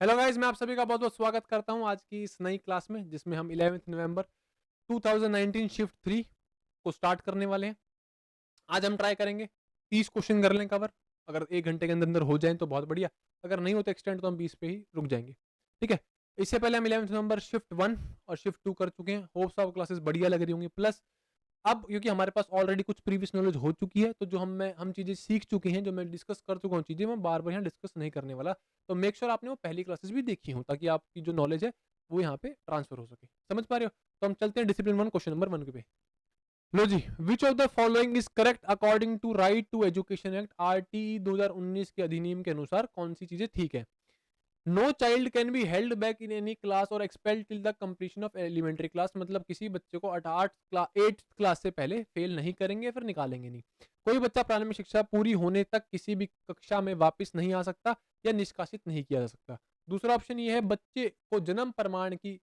Hello guys, मैं आप सभी का बहुत बहुत स्वागत करता हूं आज की इस नई क्लास में जिसमें हम 11 नवंबर 2019 शिफ्ट 3 को स्टार्ट करने वाले हैं। आज हम ट्राई करेंगे 30 क्वेश्चन कर लें कवर। अगर 1 घंटे के अंदर अंदर हो जाए तो बहुत बढ़िया, अगर नहीं होता एक्सटेंड तो हम 20 पे ही रुक जाएंगे। ठीक है, इससे पहले हम 11 नवंबर शिफ्ट 1 और शिफ्ट 2 कर चुके हैं। होप्स ऑफ क्लासेस बढ़िया लग रही होंगी। प्लस अब क्योंकि हमारे पास ऑलरेडी कुछ प्रीवियस नॉलेज हो चुकी है, तो जो हम चीजें सीख चुके हैं, जो मैं डिस्कस कर चुका हूँ चीजें, मैं बार बार यहाँ डिस्कस नहीं करने वाला। तो मेक श्योर आपने वो पहली क्लासेस भी देखी हो ताकि आपकी जो नॉलेज है वो यहाँ पे ट्रांसफर हो सके। समझ पा रहे हो? तो हम चलते हैं डिसिप्लिन 1 क्वेश्चन नंबर 1 पे। लो जी, which of the following is correct according to right to education act RT 2019 के अधिनियम के अनुसार कौन सी चीजें ठीक है? No child can be held back in any class और expelled till the completion of elementary class. मतलब किसी बच्चे को 8th क्लास से पहले फेल नहीं करेंगे, फिर निकालेंगे नहीं। कोई बच्चा प्रारंभिक शिक्षा पूरी होने तक किसी भी कक्षा में वापस नहीं आ सकता या निष्कासित नहीं किया जा सकता। दूसरा ऑप्शन ये है, बच्चे को जन्म प्रमाण की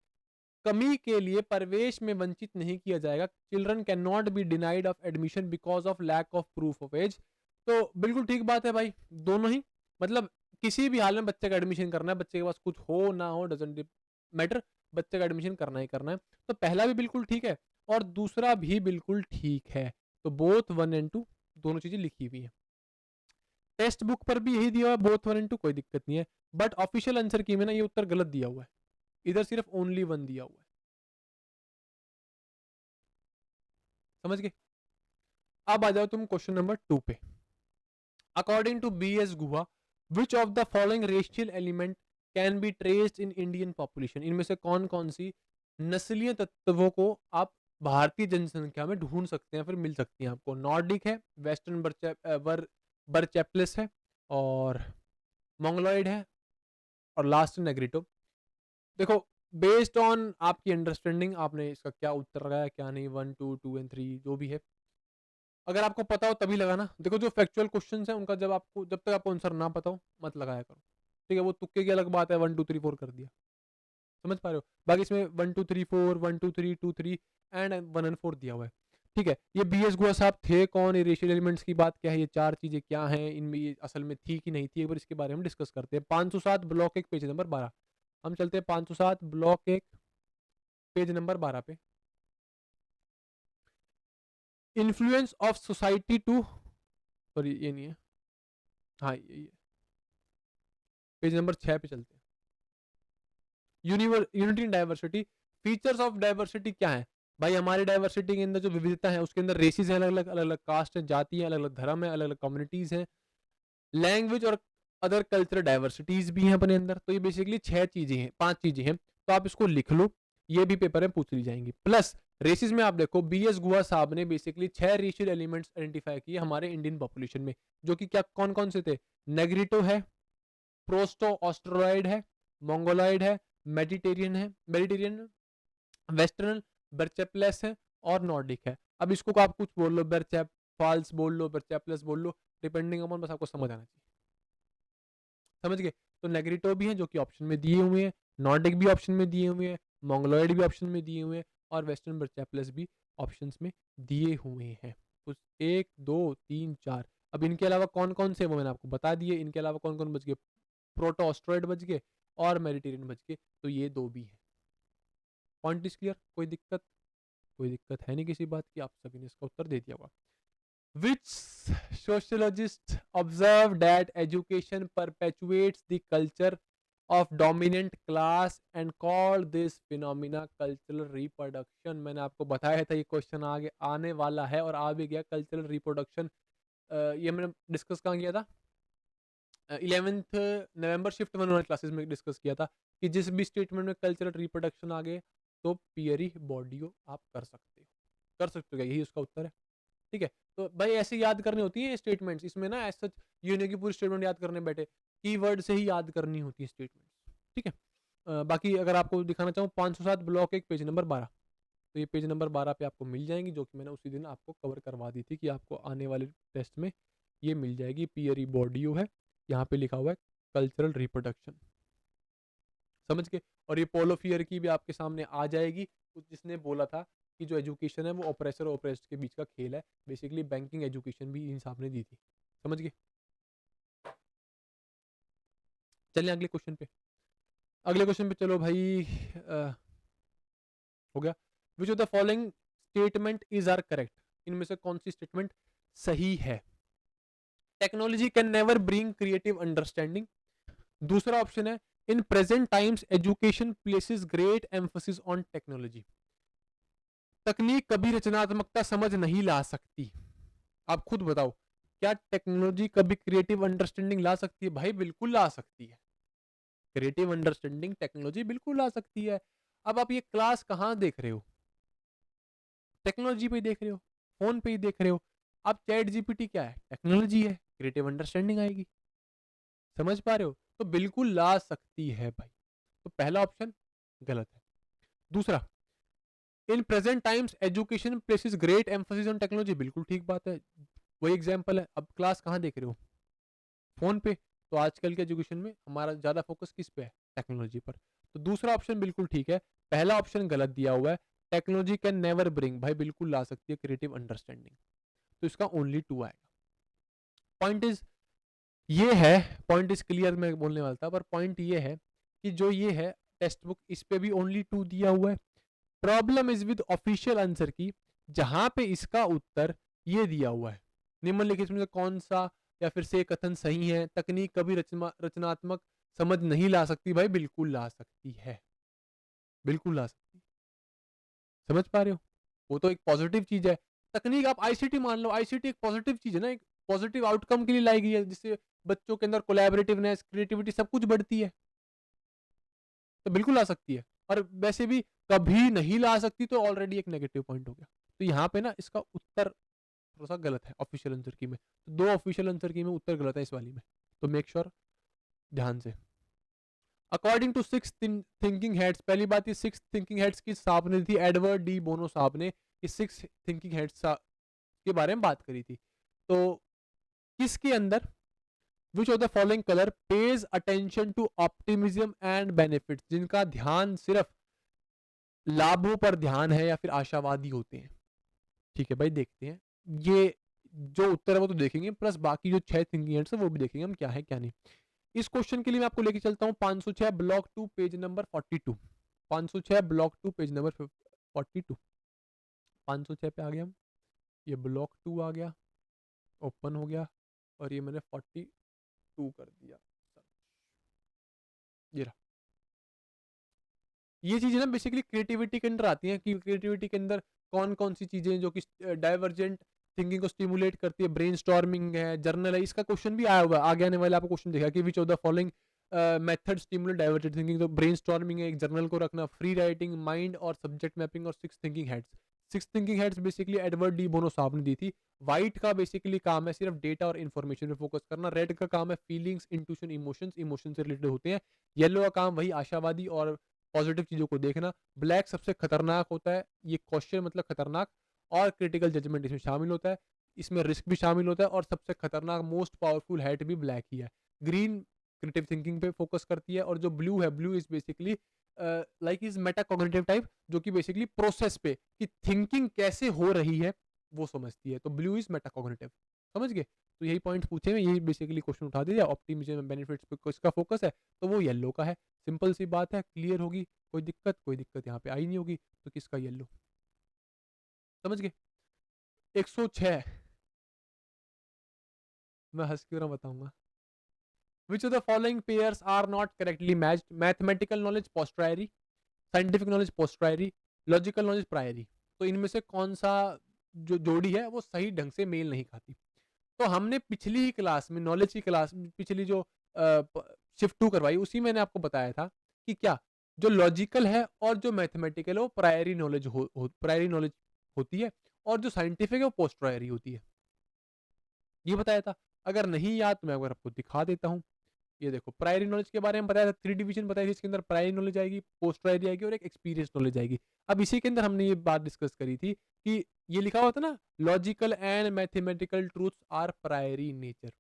कमी के लिए प्रवेश में वंचित नहीं किया जाएगा। Children can not be denied of admission because of lack of proof of age. तो बिल्कुल ठीक बात है भाई, दोनों ही। मतलब किसी भी हाल में बच्चे का एडमिशन करना है, बच्चे के पास कुछ हो ना हो डजेंट मैटर, बच्चे का एडमिशन करना ही करना है। तो पहला भी बिल्कुल ठीक है और दूसरा भी बिल्कुल ठीक है। तो बोथ 1 एंड 2 दोनों चीजें लिखी हुई है। टेक्स्ट बुक पर भी यही दिया हुआ है, बोथ 1 एंड 2, कोई दिक्कत नहीं है। बट ऑफिशियल आंसर की में ना ये उत्तर गलत दिया हुआ है, इधर सिर्फ ओनली 1 दिया हुआ है। समझ गए? अब आ जाओ तुम क्वेश्चन नंबर 2 पे। According to B S Guha, which of the following racial element can be traced in Indian population? इनमें से कौन कौन सी नस्लीय तत्वों को आप भारतीय जनसंख्या में ढूंढ सकते हैं, फिर मिल सकती हैं आपको? नॉर्डिक है, वेस्टर्न बरचैप्लिस है, और मोंगलॉइड है, और लास्ट नेग्रिटो। देखो, बेस्ड ऑन आपकी अंडरस्टैंडिंग आपने इसका क्या उत्तर लगाया, क्या नहीं, 1 2 2 एंड 3 जो भी है। अगर आपको पता हो तभी लगाना। देखो, जो फैक्चुअल क्वेश्चंस हैं उनका जब तक आपको आंसर ना पता हो मत लगाया करो। ठीक है, वो तुक्के की अलग बात है, 1 2 3 4 कर दिया। समझ पा रहे हो? बाकी इसमें 1 2 3 4, 1 2 3 2 3 एंड 1 एंड 4 दिया हुआ है। ठीक है, ये बी एस गुहा साहब थे कौन, ये रेशियल एलिमेंट्स की बात क्या है, ये चार चीजें क्या हैं, इनमें ये असल में थी कि नहीं थी, एक बार इसके बारे में डिस्कस करते हैं। 507 ब्लॉक 1 पेज नंबर 12। हम चलते हैं 507 ब्लॉक 1 पेज नंबर 12 पे। Influence of society two, sorry ये नहीं है, हाँ ये पेज नंबर 6 पे चलते हैं। Unity in diversity, features of diversity क्या है? भाई हमारी डाइवर्सिटी के अंदर जो विविधता है उसके अंदर रेसिस हैं, अलग अलग कास्ट है, जाति है, अलग अलग धर्म है, अलग अलग कम्युनिटीज हैं, लैंग्वेज और अदर कल्चरल डाइवर्सिटीज भी हैं अपने अंदर। तो ये बेसिकली 6 चीजें हैं, 5 चीजें हैं। तो आप इसको लिख लो, ये भी पेपर में पूछ ली जाएंगी। प्लस रेसिस में आप देखो, बी एस गुहा साहब ने बेसिकली 6 रेशियल एलिमेंट्स आइडेंटिफाई किए हमारे इंडियन पॉपुलेशन में, जो कि क्या कौन कौन से थे? नेग्रिटो है, प्रोस्टो ऑस्ट्रोलॉइड है, मोंगोलॉइड है, मेडिटेरियन, वेस्टर्न बर्चेप्लेस है, और नॉर्डिक है। अब इसको आप कुछ बोल लो, बर्चेप फॉल्स बोल लो, बर्चेप्लेस बोल लो, डिपेंडिंग अपॉन, बस आपको समझ आना चाहिए। समझ गए? तो नेग्रिटो भी है जो कि ऑप्शन में दिए हुए हैं, नॉर्डिक भी ऑप्शन में दिए हुए हैं, मोंगोलॉइड भी ऑप्शन में दिए हुए हैं, और वेस्टर्न बर्चेप्लेस भी ऑप्शंस में दिए हुए हैं। तो 1 2 3 4। अब इनके अलावा कौन कौन से वो मैंने आपको बता दिए। इनके अलावा कौन कौन बच गए? प्रोटो ऑस्ट्रॉइड बच गए और मेडिटेरियन बच गए। तो ये दो भी है। Point is clear? कोई दिक्कत? कोई दिक्कत है नहीं किसी बात की, आप सभी ने इसका उत्तर दे दिया होगा। Which sociologist observe that education perpetuates the culture of dominant class and call this phenomena cultural reproduction? मैंने आपको बताया था ये क्वेश्चन आगे आने वाला है और आ भी गया। कल्चरल रिप्रोडक्शन ये मैंने डिस्कस कहाँ किया था? 11 नवंबर शिफ्ट 1 वाली क्लासेस में डिस्कस किया था कि जिस भी स्टेटमेंट में कल्चरल रिप्रोडक्शन आ गए तो पियरी बॉडियो आप कर सकते हो। कर सकते हो क्या? यही उसका उत्तर है। ठीक है, तो भाई ऐसे याद करनी होती है स्टेटमेंट्स। इसमें ना ऐसा ये नहीं कि पूरी स्टेटमेंट याद करने बैठे, कीवर्ड से ही याद करनी होती है स्टेटमेंट। ठीक है, बाकी अगर आपको दिखाना चाहूँ 507 ब्लॉक 1 पेज नंबर 12, तो ये पेज नंबर 12 पे आपको मिल जाएंगी, जो कि मैंने उसी दिन आपको कवर करवा दी थी कि आपको आने वाले टेस्ट में ये मिल जाएगी। पियरी बॉडियो है, यहाँ पे लिखा हुआ है कल्चरल रिप्रोडक्शन। समझ के? और ये पोलो फियर की भी आपके सामने आ जाएगी, जिसने बोला था कि जो एजुकेशन है वो ऑपरेसर और ऑपरेस्ट के बीच का खेल है। बेसिकली बैंकिंग एजुकेशन भी इन साहब ने दी थी। समझ गए? चलिए अगले क्वेश्चन पे। अगले क्वेश्चन पे चलो भाई। हो गया। Which of the following statement is are correct, इनमें से कौन सी स्टेटमेंट सही है? Technology can never bring creative understanding. दूसरा ऑप्शन है in present times education places great emphasis on technology. तकनीक कभी रचनात्मकता समझ नहीं ला सकती। आप खुद बताओ, क्या टेक्नोलॉजी कभी क्रिएटिव अंडरस्टैंडिंग ला सकती है? भाई बिल्कुल ला सकती है। क्रिएटिव अंडरस्टैंडिंग टेक्नोलॉजी बिल्कुल ला सकती है। अब आप ये क्लास कहाँ देख रहे हो? टेक्नोलॉजी पे देख रहे हो, फोन पे ही देख रहे हो। अब चैट जीपीटी क्या है? टेक्नोलॉजी है, क्रिएटिव अंडरस्टैंडिंग आएगी। समझ पा रहे हो? तो बिल्कुल ला सकती है भाई। तो पहला ऑप्शन गलत है। दूसरा, इन present times education places great emphasis on technology, बिल्कुल ठीक बात है। वही एग्जांपल है। अब क्लास कहाँ देख रहे हो? फोन पे। तो आजकल के एजुकेशन में हमारा ज्यादा फोकस किस पे है? टेक्नोलॉजी पर। तो दूसरा ऑप्शन बिल्कुल ठीक है, पहला ऑप्शन गलत दिया हुआ है। टेक्नोलॉजी कैन नेवर ब्रिंग, भाई बिल्कुल ला सकती है क्रिएटिव अंडरस्टैंडिंग। तो इसका ओनली 2 आएगा। पॉइंट इज ये है, पॉइंट इज क्लियर मैं बोलने वाला था, पर पॉइंट ये है कि जो ये है टेक्स्ट बुक, इस पे भी ओनली 2 दिया हुआ है। Problem is with official answer की, जहां पे इसका उत्तर ये दिया हुआ है। निम्नलिखित में से कौन सा या फिर से कथन सही है? तकनीक कभी रचनात्मक समझ नहीं ला सकती, भाई बिल्कुल ला सकती है, बिल्कुल ला सकती है। समझ पा रहे हो? वो तो एक पॉजिटिव चीज है। तकनीक आप आईसीटी मान लो, आईसीटी एक पॉजिटिव चीज है ना, एक पॉजिटिव आउटकम के लिए लाई गई है, जिससे बच्चों के अंदर कोलैबोरेटिवनेस, क्रिएटिविटी सब कुछ बढ़ती है। तो बिल्कुल ला सकती है। और वैसे भी कभी नहीं ला सकती तो ऑलरेडी एक नेगेटिव पॉइंट हो गया। तो यहाँ पे ना इसका उत्तर थोड़ा सा गलत है ऑफिशियल आंसर की में। तो 2 ऑफिशियल आंसर की में उत्तर गलत है इस वाली में। तो मेक श्योर ध्यान से। अकॉर्डिंग टू 6 थिंकिंग हेड्स, पहली बात ये 6 थिंकिंग हेड्स की साहब ने थी, एडवर्ड डी बोनो साहब ने इस 6 थिंकिंग हेड्स के बारे में बात करी थी। तो किसके अंदर which of the following colour pays attention to optimism and benefits, जिनका ध्यान सिर्फ लाभों पर ध्यान है या फिर आशावादी होते हैं? ठीक है भाई, देखते हैं। ये जो उत्तर है वो तो देखेंगे, प्लस बाकी जो 6 थिंकिंग हेड्स है वो भी देखेंगे हम क्या है क्या नहीं। इस क्वेश्चन के लिए मैं आपको लेके चलता हूँ 506 block 2 page number 42। 506 block 2 page number 42। 506 पे आ गया हम। ये ब्लॉक 2 आ गया, ओपन हो गया, और ये मैंने 42 कर दिया। ये रहा। ये चीजें ना बेसिकली क्रिएटिविटी के अंदर आती हैं कि क्रिएटिविटी के अंदर कौन कौन सी चीजें जो कि डाइवर्जेंट थिंकिंग को स्टिमुलेट करती है। ब्रेनस्टॉर्मिंग है, जर्नल है, इसका क्वेश्चन भी आया हुआ है। आगे आने वाले आपको क्वेश्चन देखा कि विच of the following method stimulate divergent thinking. तो ब्रेनस्टॉर्मिंग है, एक जर्नल को रखना, फ्री राइटिंग, माइंड और सब्जेक्ट मैपिंग, और 6 thinking heads. 6 thinking heads basically Edward de Bono साहब ने दी थी। व्हाइट का बेसिकली काम है सिर्फ डेटा और इन्फॉर्मेशन पे फोकस करना। रेड का काम है फीलिंग्स, इंट्यूशन, इमोशंस, इमोशन से रिलेटेड होते हैं। येलो का काम वही आशावादी और पॉजिटिव चीजों को देखना। ब्लैक सबसे खतरनाक होता है, ये क्वेश्चन मतलब खतरनाक, और क्रिटिकल जजमेंट इसमें शामिल होता है। इसमें रिस्क भी शामिल होता है, और सबसे खतरनाक मोस्ट पावरफुल हेड भी ब्लैक ही है। ग्रीन क्रिएटिव थिंकिंग पे फोकस करती है, और जो ब्लू है, blue is basically like is Meta cognitive type, जो कि बेसिकली प्रोसेस पे कि थिंकिंग कैसे हो रही है वो समझती है। तो ब्लू इज मेटा कॉग्निटिव। समझ गए? तो यही पॉइंट पूछे हुए, यही बेसिकली क्वेश्चन उठा दिया। ऑप्टिमिज्म बेनिफिट्स पे किसका फोकस है, तो वो येलो का है। सिंपल सी बात है, क्लियर होगी। कोई दिक्कत यहाँ पे आई नहीं होगी। तो किसका? येलो। समझ गए? 106 मैं हंस क्यों रहा बताऊंगा। Which of the following pairs are not correctly matched? Mathematical knowledge posteriori, scientific knowledge posteriori, logical knowledge priori. तो इनमें से कौन सा जो जोड़ी है वो सही ढंग से मेल नहीं खाती? तो हमने पिछली ही क्लास में, नॉलेज की क्लास में, पिछली जो शिफ्ट 2 करवाई, उसी मैंने आपको बताया था कि क्या जो लॉजिकल है और जो मैथमेटिकल है वो प्रायरी नॉलेज प्रायरी नॉलेज होती है, और जो साइंटिफिक है वो पोस्ट प्रायरी होती है। ये बताया था। अगर नहीं याद तो मैं अगर आपको दिखा देता हूँ। ये देखो, प्रायरी नॉलेज के बारे में बताया था, 3 डिवीजन बताई थी। इसके अंदर प्रायरी नॉलेज आएगी, पोस्ट प्रायरी आएगी, और एक एक्सपीरियंस नॉलेज आएगी। अब इसी के अंदर हमने ये बात डिस्कस करी थी कि ये लिखा हुआ था ना, logical and mathematical truths are priori in nature.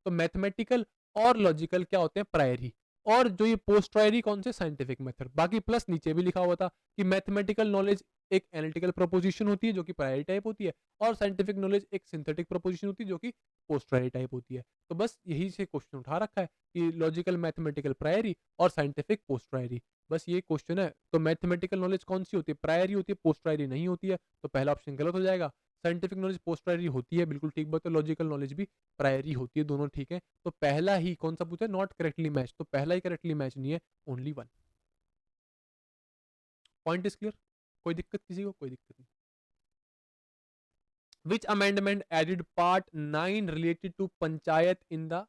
तो मैथमेटिकल और लॉजिकल क्या होते हैं? प्रायरी। और जो ये पोस्ट प्रायरी कौन से? Scientific method. बाकी प्लस नीचे भी लिखा हुआ था कि मैथमेटिकल नॉलेज एक एनालिटिकल प्रोपोजिशन होती है जो कि प्रायरी टाइप होती है, और साइंटिफिक नॉलेज एक सिंथेटिक प्रोपोजिशन होती है जो कि पोस्ट प्रायरी टाइप होती है। तो बस यही से क्वेश्चन उठा रखा है कि लॉजिकल मैथमेटिकल प्रायरी और साइंटिफिक पोस्ट प्रायरी, बस ये क्वेश्चन है। तो मैथमेटिकल नॉलेज कौन सी होती है? प्रायरी होती है, पोस्ट प्रायरी नहीं होती है, तो पहला ऑप्शन गलत हो जाएगा। साइंटिफिक नॉलेज पोस्ट प्रायरी होती है, बिल्कुल ठीक बात है। लॉजिकल नॉलेज भी प्रायरी होती है, दोनों ठीक है। तो पहला ही कौन सा पूछा है? नॉट करेक्टली मैच, तो पहला ही करेक्टली मैच नहीं है, only one. Point is clear? कोई दिक्कत किसी को? कोई दिक्कत नहीं। Which amendment added part 9 related to panchayat in the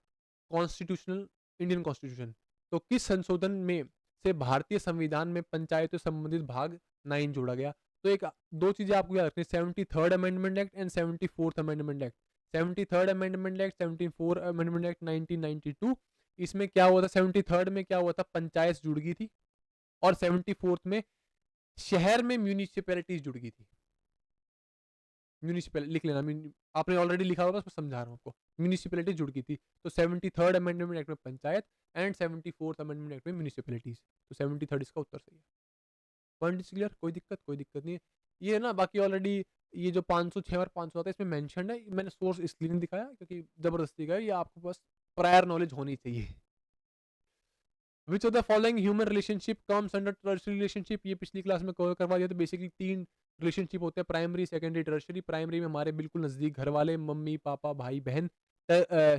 constitutional Indian constitution? तो किस संशोधन में से भारतीय संविधान में पंचायतों से संबंधित भाग 9 जोड़ा गया? तो एक दो चीजें आपको याद रखनी, 73rd amendment act and 74th amendment act. 73rd amendment act, 74 amendment act 1992। इसमें क्या हुआ था? 73rd में क्या हुआ था? पंचायत जुड़ गई थी, और 74th में शहर में म्यूनिसिपैलिटीज जुड़ गई थी। म्यूनिसिपल लिख लेना, आपने ऑलरेडी लिखा होगा, उसमें समझा रहा हूँ आपको। म्यूनिसिपैलिटी जुड़ गई थी, तो 73rd अमेंडमेंट एक्ट में panchayat and 74th amendment act में म्यूनिसिपैलिटीज, तो 73rd इसका उत्तर सही है। Point is clear? कोई दिक्कत? कोई दिक्कत नहीं है। ये है ना, बाकी ऑलरेडी ये जो 506 और 500 आता है इसमें मेंशन है, मैंने सोर्स इसलिए नहीं दिखाया क्योंकि जबरदस्ती का है, ये आपको बस प्रायर नॉलेज होनी चाहिए। विच of the following human relationship comes under tertiary relationship? ये पिछली क्लास में कवर करवा दिया। तो बेसिकली 3 रिलेशनशिप होते हैं, प्राइमरी, सेकेंडरी, टर्शियरी। प्राइमरी में हमारे बिल्कुल नजदीक घर वाले, मम्मी पापा भाई बहन।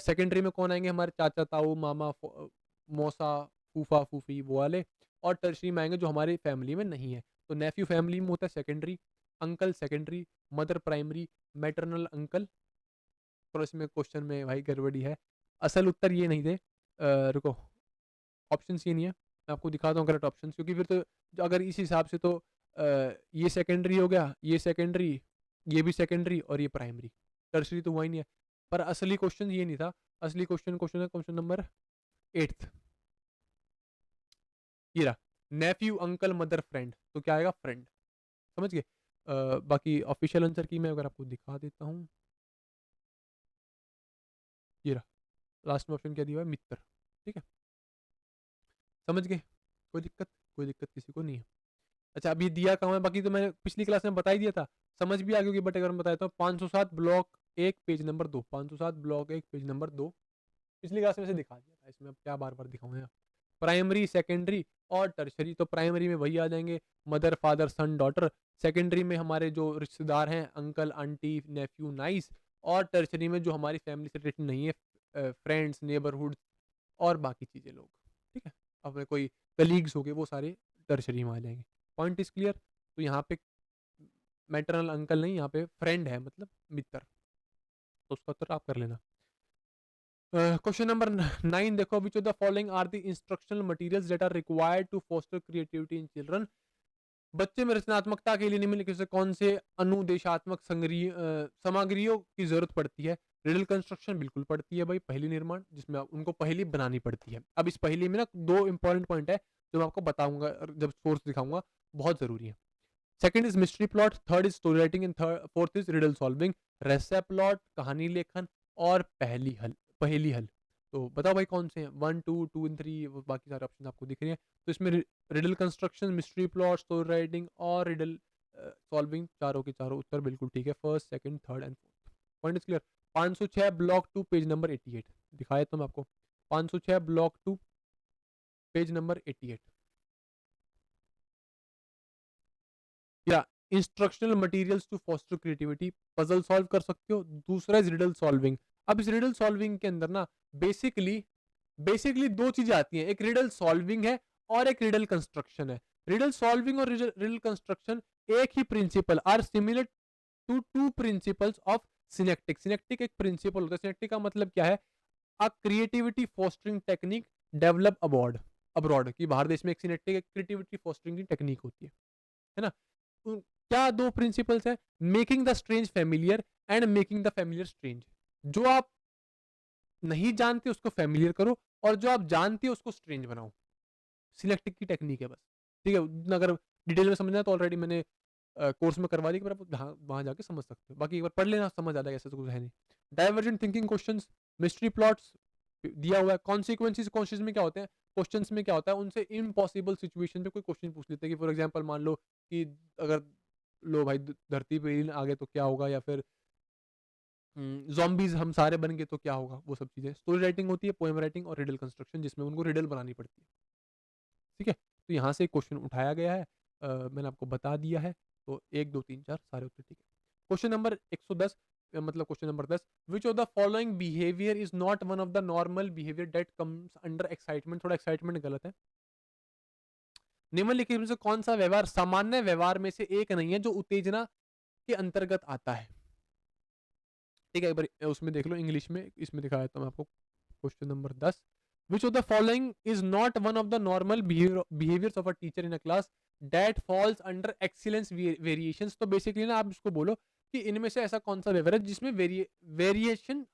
सेकेंडरी में कौन आएंगे? हमारे चाचा ताऊ मामा मौसा फूफा फूफी वो वाले। और टर्शियरी में आएंगे जो हमारी फैमिली में नहीं है। तो नेफ्यू फैमिली में होता है secondary, uncle secondary, mother primary, maternal uncle. थोड़ा इसमें क्वेश्चन में भाई गड़बड़ी है, असल उत्तर ये नहीं थे। रुको, ऑप्शंस ये नहीं है, मैं आपको दिखाता हूँ करेक्ट ऑप्शंस, क्योंकि फिर तो अगर इस हिसाब से तो ये सेकेंडरी हो गया, ये सेकेंडरी, ये भी सेकेंडरी, और ये प्राइमरी। टर्सरी तो हुआ ही नहीं है। पर असली क्वेश्चन ये नहीं था। असली क्वेश्चन है क्वेश्चन नंबर 8th, ये रहा, नेफ्यू अंकल मदर फ्रेंड। तो क्या आएगा? फ्रेंड। समझ गए? बाकी ऑफिशियल आंसर की मैं अगर आपको दिखा देता हूँ, ये रहा, लास्ट में ऑप्शन क्या दिया हुआ है? मित्र। ठीक है, समझ गए? कोई दिक्कत? कोई दिक्कत किसी को नहीं है? अच्छा, अब ये दिया कहाँ है? बाकी तो मैंने पिछली क्लास में बता ही दिया था, समझ भी आ गई होगी, बट अगर मैं बताता हूँ, 507 block 1 page number 2, 507 block 1 page number 2। पिछली क्लास में से दिखा दिया था, इसमें अब क्या बार बार दिखाऊं यार। प्राइमरी, सेकेंडरी और टर्शरी। तो प्राइमरी में वही आ जाएंगे, mother father son daughter. Secondary में हमारे जो रिश्तेदार हैं, अंकल आंटी नेफ्यू नाइस। और टर्शरी में जो हमारी फैमिली से रिलेटेड नहीं है, फ्रेंड्स नेबरहुड और बाकी चीज़ें लोग। ठीक है, अब कोई कलीग्स हो गए, वो सारे टर्शरी में आ जाएंगे। Point is clear? तो यहाँ पे मैटरनल अंकल नहीं, यहाँ पे फ्रेंड है, मतलब मित्र। तो उसका उत्तर आप कर लेना। क्वेश्चन नंबर 9 देखो, which of the following are the instructional materials that are required to foster creativity in children? बच्चे में रचनात्मकता के लिए निम्नलिखित से कौन से अनुदेशात्मक सामग्रियों की जरूरत पड़ती है? रिडल कंस्ट्रक्शन बिल्कुल पड़ती है भाई, पहेली निर्माण, जिसमें उनको पहेली बनानी पड़ती है। अब इस पहेली में ना 2 इंपॉर्टेंट पॉइंट है जो मैं आपको बताऊंगा जब सोर्स दिखाऊंगा, बहुत जरूरी है। Second is mystery plot, third is story writing, and fourth is riddle solving. रहस्य प्लॉट, कहानी लेखन और पहेली हल। तो बताओ भाई कौन से हैं? 1 2 2 एंड 3, बाकी सारे ऑप्शन आपको दिख रहे हैं। तो इसमें riddle construction, mystery plot, story writing और रिडल सॉल्विंग, चारों के चारों उत्तर बिल्कुल ठीक है, first second third and fourth. Point is clear? 506 block 2 page number 88 दिखाया तो मैं आपको, 506 ब्लॉक 2 पेज नंबर 88। या instructional materials to foster creativity, puzzle solve कर सकते हो। दूसरा इज रिडल सॉल्विंग। अब इस रिडल सॉल्विंग के अंदर ना बेसिकली 2 चीजें आती हैं, एक रिडल सॉल्विंग है और एक रिडल कंस्ट्रक्शन है। रिडल सॉल्विंग और रिडल कंस्ट्रक्शन एक ही principle, are similar to 2 principles of synectic. Synectic एक प्रिंसिपल होता है। सिनेक्टिक का मतलब क्या है? A creativity fostering technique develop abroad, कि बाहर देश में एक सिनेक्टिक एक क्रिएटिविटी फोस्टरिंग की टेक्निक होती है ना? क्या 2 प्रिंसिपल्स है? Making the strange familiar and making the familiar strange. जो आप नहीं जानते उसको फेमिलियर करो, और जो आप जानते हो उसको स्ट्रेंज बनाओ। सिलेक्टिक की टेक्निक है बस। ठीक है, अगर डिटेल में समझना है तो ऑलरेडी मैंने कोर्स में करवा दी, पर आप वहां जाके समझ सकते हो। बाकी एक बार पढ़ लेना, समझ आ जाएगा, ऐसा तो कुछ है नहीं। Divergent thinking questions, mystery plots दिया हुआ है। कॉन्सिक्वेंसेस क्वेश्चंस में क्या होते हैं? क्वेश्चंस में क्या होता है, उनसे इम्पॉसिबल सिचुएशन पे कोई क्वेश्चन पूछ लेते हैं, कि फॉर एग्जांपल मान लो कि अगर लो भाई धरती पे एलियन आ गए तो क्या होगा, या फिर ज़ॉम्बीज हम सारे बन गए तो क्या होगा, वो सब चीज़ें। स्टोरी राइटिंग होती है, पोएम राइटिंग और रिडल कंस्ट्रक्शन, जिसमें उनको रिडल बनानी पड़ती है। ठीक है, तो यहाँ से क्वेश्चन उठाया गया है, मैंने आपको बता दिया है। तो 1 2 3 4 सारे उत्तर ठीक है। क्वेश्चन नंबर 110, मतलब question number 10, which of the following behaviour is not one of the normal behaviour that comes under excitement. थोड़ा एक्साइटमेंट गलत है। निम्नलिखित में से कौन सा व्यवहार सामान्य व्यवहार में से एक नहीं है जो उत्तेजना के अंतर्गत आता है। ठीक है, एक बार उसमें देख लो इंग्लिश में, इसमें दिखा देता हूँ मैं आपको। Question number 10, which of the following is not one of the normal behaviours of a teacher in a class that falls under excellence variations. तो बेसिकली ना आप इसको बोलो कि इनमें से ऐसा कौन सा व्यवहार है जिसमें वेरिएशन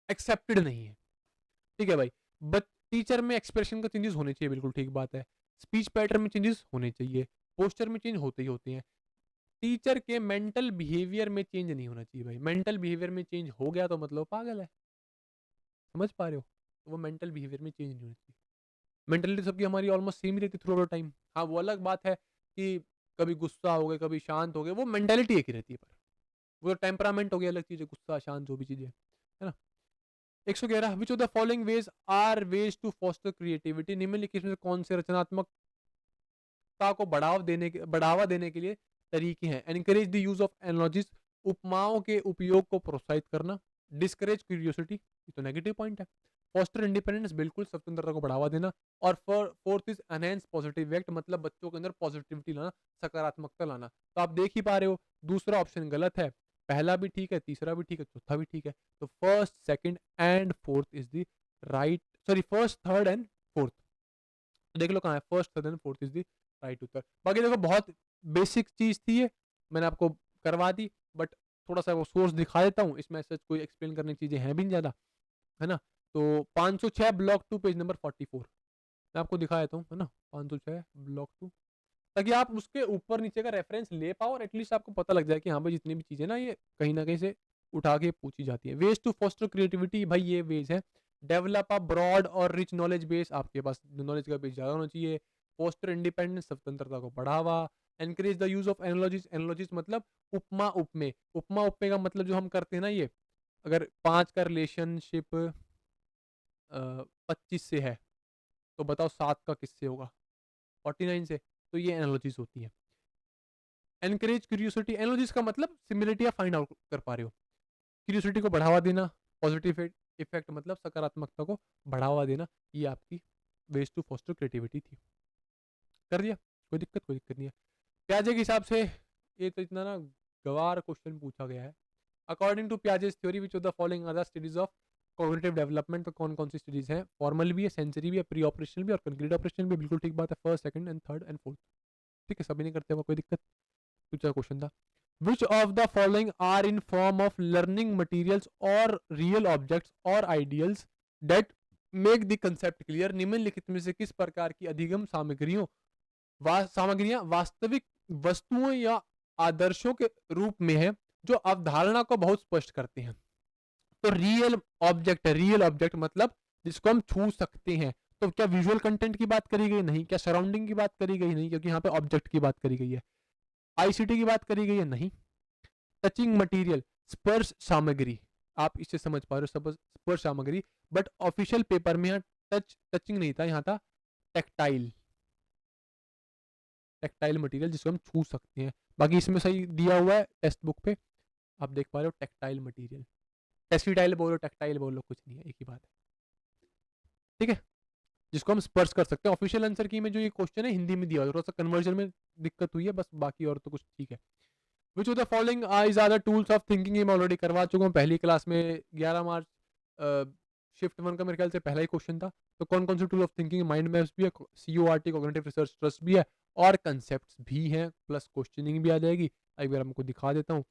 एक्सेप्टेड नहीं है। ठीक है भाई, बट टीचर में एक्सप्रेशन का चेंजेस होने चाहिए, बिल्कुल ठीक बात है। स्पीच पैटर्न में चेंजेस होने चाहिए, पोस्टर में चेंज होते ही होते हैं। टीचर के मेंटल बिहेवियर में चेंज नहीं होना चाहिए भाई। मेंटल बिहेवियर में चेंज हो गया तो मतलब पागल है, समझ पा रहे हो? तो वो मेंटल बिहेवियर में चेंज नहीं होना चाहिए। मेंटलिटी सबकी हमारी ऑलमोस्ट सेम ही रहती थ्रू आउट टाइम। हाँ, वो अलग बात है कि कभी गुस्सा हो गए, कभी शांत हो गए, वो मेंटेलिटी एक ही रहती है। पर वो टेम्परामेंट हो गया, अलग चीज है, गुस्सा शांत जो भी चीजें है ना। 111, which of the following ways are ways to foster creativity. निम्नलिखित में से कौन से रचनात्मकता को बढ़ावा देने के लिए तरीके हैं। Encourage the use of analogies, उपमाओं के उपयोग को प्रोत्साहित करना। डिस्करेज क्यूरियोसिटी, ये तो नेगेटिव पॉइंट है। फॉस्टर इंडिपेंडेंस, बिल्कुल स्वतंत्रता को बढ़ावा देना। और fourth is enhance positive effect, मतलब बच्चों के अंदर पॉजिटिविटी लाना, सकारात्मकता लाना। तो आप देख ही पा रहे हो दूसरा ऑप्शन गलत है, पहला भी ठीक है, तीसरा भी ठीक है, चौथा भी ठीक है। तो first, second and fourth is the right, sorry first, third and fourth. देख लो कहाँ है, first, third and fourth is the right उत्तर। बाकी देखो बहुत बेसिक चीज थी ये, मैंने आपको करवा दी, बट थोड़ा सा वो सोर्स दिखा देता हूँ, इसमें ऐसे कोई एक्सप्लेन करने की चीजें हैं भी नहीं ज्यादा, है ना। तो 506 ब्लॉक 2 पेज नंबर 44 मैं आपको दिखा देता हूँ, है ना। 506 ब्लॉक 2, ताकि आप उसके ऊपर नीचे का रेफरेंस ले पाओ और एटलीस्ट आपको पता लग जाए कि हाँ भाई जितनी भी चीजें ना ये कहीं ना कहीं से उठा के पूछी जाती है। वेज टू फोस्टर क्रिएटिविटी, भाई ये वेज है। डेवलप अ ब्रॉड और रिच नॉलेज बेस, आपके पास नॉलेज का बेस ज्यादा होना चाहिए। फोस्टर इंडिपेंडेंस, स्वतंत्रता को बढ़ावा। Encourage the use of analogies, analogies मतलब उपमा उपमे। उपमा उपमे का मतलब जो हम करते हैं ना, ये अगर 5 का रिलेशनशिप 25 से है तो बताओ 7 का किससे होगा, 49 से। तो ये एनालॉजीज होती है। एनकरेज क्यूरियोसिटी, एनालॉजीज का मतलब सिमिलरिटी आप फाइंड आउट कर पा रहे हो। क्यूरियोसिटी को बढ़ावा देना, पॉजिटिव इफेक्ट मतलब सकारात्मकता को बढ़ावा देना, ये आपकी वेज टू फोस्टर क्रिएटिविटी थी। कर दिया, कोई दिक्कत नहीं है। प्याजे के हिसाब से ये तो इतना ना गवार क्वेश्चन पूछा गया है। According to Piaget's theory which of the following are the studies of cognitive development. तो कौन कौन सी स्टडीज हैं, फॉर्मल भी है, सेंसरी भी है, प्री ऑपरेशनल भी और कंक्रीट ऑपरेशनल भी, बिल्कुल ठीक बात है। First, second and third and fourth, ठीक है, सभी नहीं करते हुआ कोई दिक्कत। दूसरा क्वेश्चन था, which of the following are in form of learning materials or real objects or ideals that make the concept clear। निम्नलिखित में से किस प्रकार की अधिगम सामग्रियां वास्तविक वस्तुओं या आदर्शों के रूप में है जो अवधारणा को बहुत स्पष्ट करते हैं। तो रियल ऑब्जेक्ट है, रियल ऑब्जेक्ट मतलब जिसको हम छू सकते हैं। तो क्या विजुअल कंटेंट की बात करी गई? नहीं। क्या सराउंडिंग की बात करी गई? नहीं, क्योंकि यहाँ पे ऑब्जेक्ट की बात करी गई है। आईसीटी की बात करी गई है? नहीं। टचिंग मटेरियल, स्पर्श सामग्री, आप इससे समझ पा रहे हो, स्पर्श सामग्री। बट ऑफिशियल पेपर में यहाँ टचिंग नहीं था, यहाँ था टेक्टाइल, टेक्टाइल मटेरियल जिसको हम छू सकते हैं। बाकी इसमें सही दिया हुआ है टेक्स्ट बुक पे, आप देख पा रहे हो टेक्टाइल मटेरियल। टेक्सटाइल बोलो, टेक्टाइल बोलो, कुछ नहीं है, एक ही बात है। ठीक है, जिसको हम स्पर्श कर सकते हैं। ऑफिशियल आंसर की में जो ये क्वेश्चन है हिंदी में दिया हुआ है, थोड़ा सा कन्वर्जन में दिक्कत हुई है बस, बाकी और तो कुछ ठीक है। Which of the following is are the tools of thinking, ये मैं ऑलरेडी करवा चुका हूँ पहली क्लास में, 11 मार्च शिफ्ट 1 का मेरे ख्याल से पहला ही क्वेश्चन था। तो कौन कौन से tool of thinking, mind maps भी है, CORT कॉग्निटिव रिसर्च ट्रस्ट भी है, और कंसेप्ट भी हैं, प्लस क्वेश्चनिंग भी आ जाएगी। एक बार हमको दिखा देता हूँ,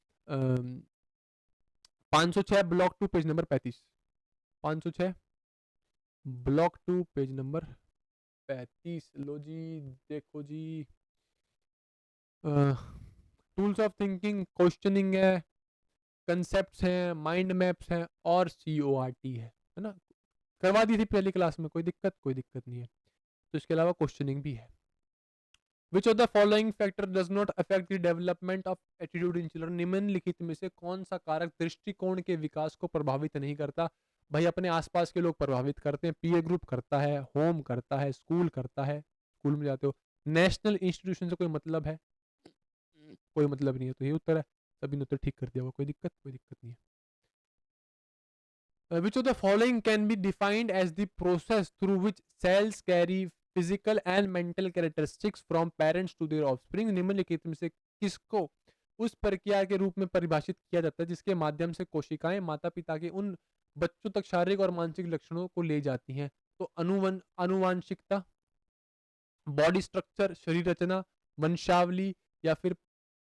506 block 2 page number 35, 506 block 2 page number 35। लो जी, देखो जी, टूल्स ऑफ थिंकिंग, क्वेश्चनिंग है, कंसेप्ट्स हैं, माइंड मैप्स हैं और CORT है ना। करवा दी थी पहली क्लास में, कोई दिक्कत नहीं है। तो इसके अलावा क्वेश्चनिंग भी है। Which of the following factor does not affect the development of attitude in children, निम्नलिखित में से कौन सा कारक दृष्टिकोण के विकास को प्रभावित नहीं करता? भाई अपने आसपास के लोग प्रभावित करते हैं, पीयर ग्रुप करता है, होम करता है, स्कूल करता है, स्कूल में जाते हो, नेशनल इंस्टीट्यूशन से कोई मतलब है? कोई मतलब नहीं है, तो ये उत्तर है। सभी ने उत्तर ठीक कर दिया होगा, कोई दिक्कत नहीं है। Which of the following can be defined as the process through which cells carry physical and mental characteristics from parents to their offspring? निम्नलिखित में से किसको उस प्रक्रिया के रूप में परिभाषित किया जाता है जिसके माध्यम से कोशिकाएं माता पिता के उन बच्चों तक शारीरिक और मानसिक लक्षणों को ले जाती हैं? तो अनुवांशिकता, बॉडी स्ट्रक्चर, शरीर रचना, वंशावली, या फिर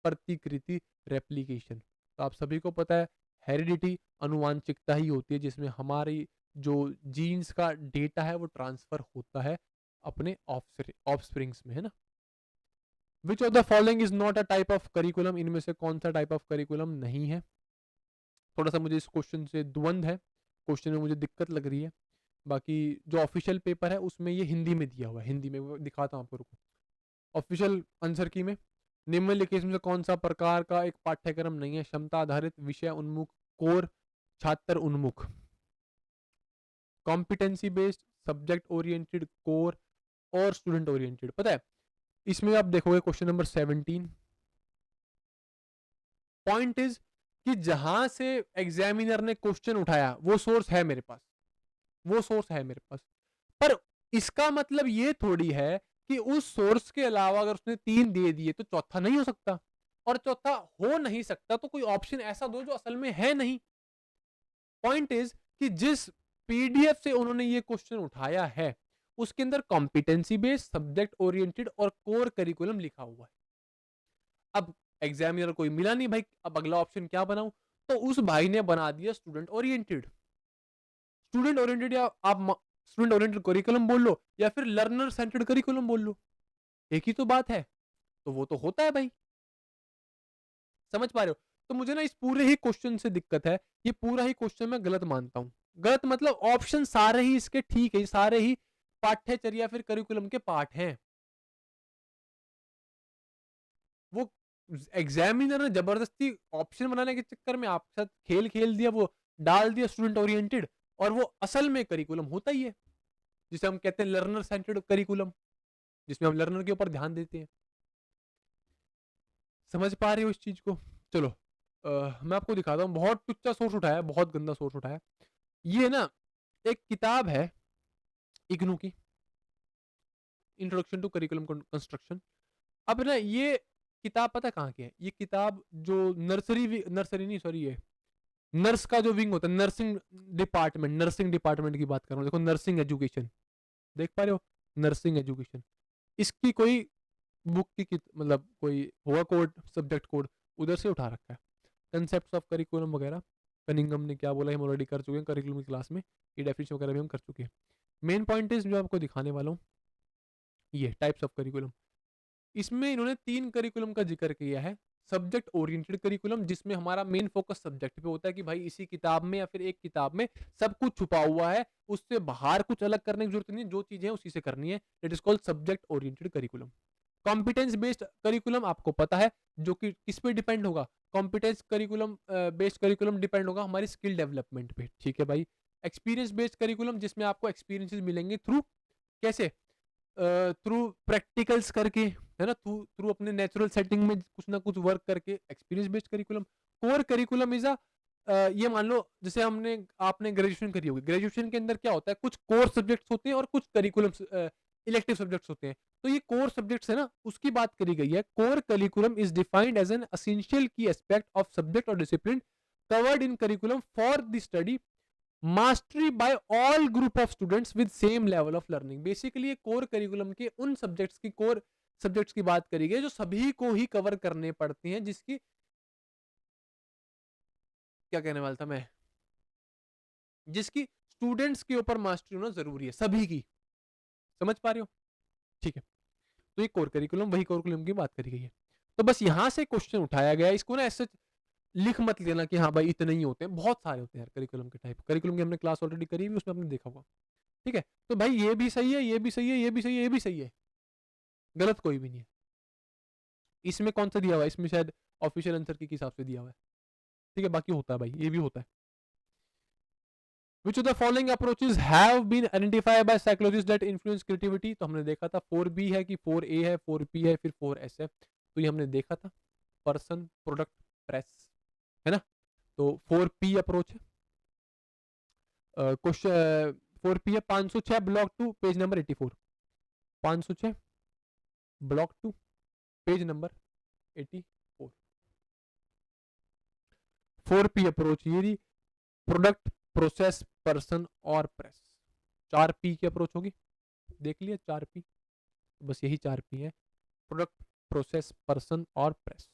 प्रतिकृति, रेप्लिकेशन। तो आप सभी को पता है हेरिडिटी अनुवांशिकता ही होती है जिसमें हमारी जो जीन्स का डेटा है वो ट्रांसफर होता है अपने ऑफस्प्रिंग्स में, है ना। विच of the following is not a type of curriculum, इनमें से कौन सा टाइप ऑफ करिकुलम नहीं है? थोड़ा सा मुझे इस क्वेश्चन से द्वंद है, क्वेश्चन में मुझे दिक्कत लग रही है। बाकी जो ऑफिशियल पेपर है उसमें ये हिंदी में दिया हुआ है, हिंदी में वो दिखाता हूँ आपको। ऑफिशियल आंसर की में निम्नलिखित में से कौन सा प्रकार का एक पाठ्यक्रम नहीं है? क्षमता आधारित, विषय उन्मुख, कोर, छात्र उन्मुख, competency based, subject oriented, core और स्टूडेंट ओरिएंटेड। पता है इसमें आप देखोगे क्वेश्चन नंबर 17, पॉइंट इज कि जहां से एग्जामिनर ने क्वेश्चन उठाया वो सोर्स है मेरे पास, वो सोर्स है मेरे पास, पर इसका मतलब ये थोड़ी है कि उस सोर्स के अलावा अगर उसने 3 दे दिए तो चौथा नहीं हो सकता, और चौथा हो नहीं सकता तो कोई ऑप्शन ऐसा दो जो असल में है नहीं। पॉइंट इज कि जिस पीडीएफ से उन्होंने ये क्वेश्चन उठाया है उसके अंदर कॉम्पिटेंसी बेस्ड, सब्जेक्ट ओरिएंटेड और कोर करिकुलम लिखा हुआ है। अब एग्जामिनर कोई मिला नहीं भाई, अब अगला ऑप्शन क्या बनाऊं? तो उस भाई ने बना दिया स्टूडेंट ओरिएंटेड। स्टूडेंट ओरिएंटेड या आप स्टूडेंट ओरिएंटेड करिकुलम बोल लो या फिर लर्नर सेंटर्ड करिकुलम बोल लो, एक ही तो बात है। तो वो तो होता है भाई, समझ पा रहे हो? तो मुझे ना इस पूरे ही क्वेश्चन से दिक्कत है, ये पूरा ही क्वेश्चन मैं गलत मानता हूं। गलत मतलब ऑप्शन सारे ही इसके ठीक है, सारे ही पाठ्यचर्या फिर करिकुलम के पार्ट हैं। वो एग्जामिनर ने जबरदस्ती ऑप्शन बनाने के चक्कर में आपके साथ खेल खेल दिया, वो डाल दिया स्टूडेंट ओरिएंटेड, और वो असल में करिकुलम होता ही है जिसे हम कहते हैं लर्नर सेंटर्ड करिकुलम, जिसमें हम लर्नर के ऊपर ध्यान देते हैं। समझ पा रहे हो इस चीज को? चलो मैं आपको दिखाता हूँ, बहुत टुच्चा सोर्स उठाया, बहुत गंदा सोर्स उठाया। ये ना एक किताब है इग्नू की, इंट्रोडक्शन टू करिकुलम कंस्ट्रक्शन। अब ना ये किताब पता कहाँ की है? ये किताब जो नर्सरी नहीं सॉरी, ये नर्स का जो विंग होता है, नर्सिंग डिपार्टमेंट की बात कर रहा हूँ। देखो नर्सिंग एजुकेशन, देख पा रहे हो, नर्सिंग एजुकेशन, इसकी कोई बुक की मतलब कोई होगा कोड, सब्जेक्ट कोड, उधर से उठा रखा है। कंसेप्ट ऑफ करिकुलम वगैरह कनिंगम ने क्या बोला हम ऑलरेडी कर चुके हैं करिकुलम की क्लास में, ये डेफिनेशन वगैरह भी हम कर चुके हैं। मेन पॉइंट इज जो आपको दिखाने वाला हूँ, ये टाइप्स ऑफ करिकुलम। इसमें इन्होंने 3 करिकुलम का जिक्र किया है। सब्जेक्ट ओरिएंटेड करिकुलम, जिसमें हमारा मेन फोकस सब्जेक्ट पे होता है कि भाई इसी किताब में या फिर एक किताब में सब कुछ छुपा हुआ है, उससे बाहर कुछ अलग करने की जरूरत नहीं, जो चीजें उसी से करनी है। It is called subject oriented curriculum. Competence based curriculum आपको पता है जो कि किस पे डिपेंड होगा? Competence curriculum based curriculum depend होगा हमारी स्किल डेवलपमेंट पे, ठीक है भाई। एक्सपीरियंस बेस्ड करिकुलम, जिसमें आपको एक्सपीरियंसेस मिलेंगे थ्रू, कैसे? थ्रू प्रैक्टिकल्स करके, है ना, थ्रू थ्रू अपने नेचुरल सेटिंग में कुछ ना कुछ वर्क करके, experience based curriculum. Core curriculum is ये मान लो जैसे आपने ग्रेजुएशन करी होगी, ग्रेजुएशन के अंदर क्या होता है, कुछ कोर सब्जेक्ट्स होते हैं और कुछ करिकुलम इलेक्टिव सब्जेक्ट्स होते हैं। तो ये कोर सब्जेक्ट्स है ना, उसकी बात करी गई है। Core curriculum is defined as an essential key aspect of subject और discipline covered in curriculum for the study mastery by all group of students with same level of learning. Basically core curriculum के उन subjects की बात करी गई जो सभी को ही कवर करने पड़ते हैं, जिसकी क्या कहने वाला था मैं, जिसकी स्टूडेंट्स के ऊपर मास्टरी होना जरूरी है, सभी की। समझ पा रहे हो? ठीक है, तो ये कोर करिकुलम, वही कोर करिकुलम की बात करी गई है। तो बस यहां से क्वेश्चन उठाया गया, इसको ना ऐसे लिख मत लेना कि हाँ भाई इतने ही होते हैं, बहुत सारे होते हैं यार करिकुलम के टाइप। करिकुलम की हमने क्लास ऑलरेडी करी हुई, उसमें हमने देखा होगा। ठीक है, तो भाई ये भी सही है, ये भी सही है, ये भी सही है, ये भी सही है, गलत कोई भी नहीं है। इसमें कौन सा दिया हुआ है, इसमें शायद ऑफिशियल आंसर के हिसाब से दिया हुआ है, ठीक है, बाकी होता है भाई, ये भी होता है। Which of the following approaches have been identified by psychologists that influence creativity? तो हमने देखा था 4B है कि 4A है, 4P है, फिर 4S है, तो ये हमने देखा था, पर्सन, प्रोडक्ट, प्रेस, है ना। तो 4P अप्रोच है। क्वेश्चन 4P है 506 block 2 page number 84, 506 block 2 page number 84। 4P approach ये प्रोडक्ट, प्रोसेस, पर्सन और प्रेस, 4P की अप्रोच होगी। देख लिया 4P, बस यही 4P है, प्रोडक्ट, प्रोसेस, पर्सन और प्रेस,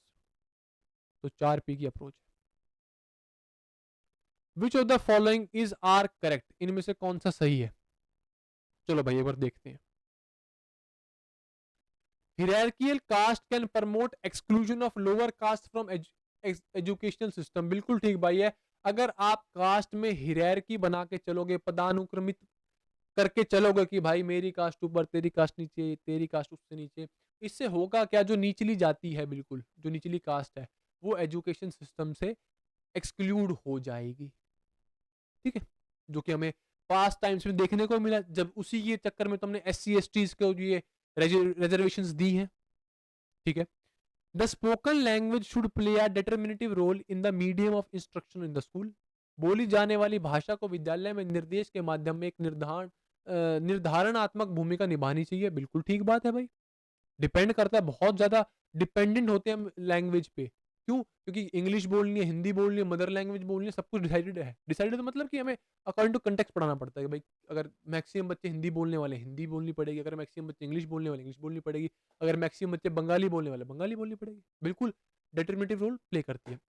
तो 4P की अप्रोच है। Which of the following is are correct, इनमें से कौन सा सही है? चलो भाई एक बार देखते हैं। Hierarchical caste can promote exclusion of lower caste from educational system, बिल्कुल ठीक भाई है। अगर आप कास्ट में हिरार्की बना के चलोगे, पदानुक्रमित करके चलोगे कि भाई मेरी कास्ट ऊपर, तेरी कास्ट नीचे, तेरी कास्ट उससे नीचे, इससे होगा क्या, जो निचली जाति है, बिल्कुल जो निचली कास्ट है, वो एजुकेशन सिस्टम से एक्सक्लूड हो जाएगी, ठीक है, जो कि हमें पास्ट टाइम्स में देखने को मिला, जब उसी के चक्कर में तुमने SC/STs को ये रिजर्वेशंस दी हैं, ठीक है। The spoken language should play a determinative role in the medium of instruction in the school, बोली जाने वाली भाषा को विद्यालय में निर्देश के माध्यम में एक निर्धारणात्मक भूमिका निभानी चाहिए, बिल्कुल ठीक बात है भाई। डिपेंड करता है, बहुत ज्यादा डिपेंडेंट होते हैं हम लैंग्वेज पे, क्यों? क्योंकि इंग्लिश बोलनी है, हिंदी बोलनी है, मदर लैंग्वेज बोलनी है, सब कुछ डिसाइडेड है। डिसाइडेड मतलब कि हमें अकॉर्डिंग टू कंटेक्स्ट पढ़ाना पड़ता है कि भाई अगर मैक्सिमम बच्चे हिंदी बोलने वाले हिंदी बोलनी पड़ेगी, अगर मैक्सिमम बच्चे इंग्लिश बोलने वाले इंग्लिश बोलनी पड़ेगी, अगर मैक्सिमम बच्चे बंगाली बोलने वाले बंगाली बोलनी पड़ेगी, बिल्कुल डिटरमिनेटिव रोल प्ले करती है।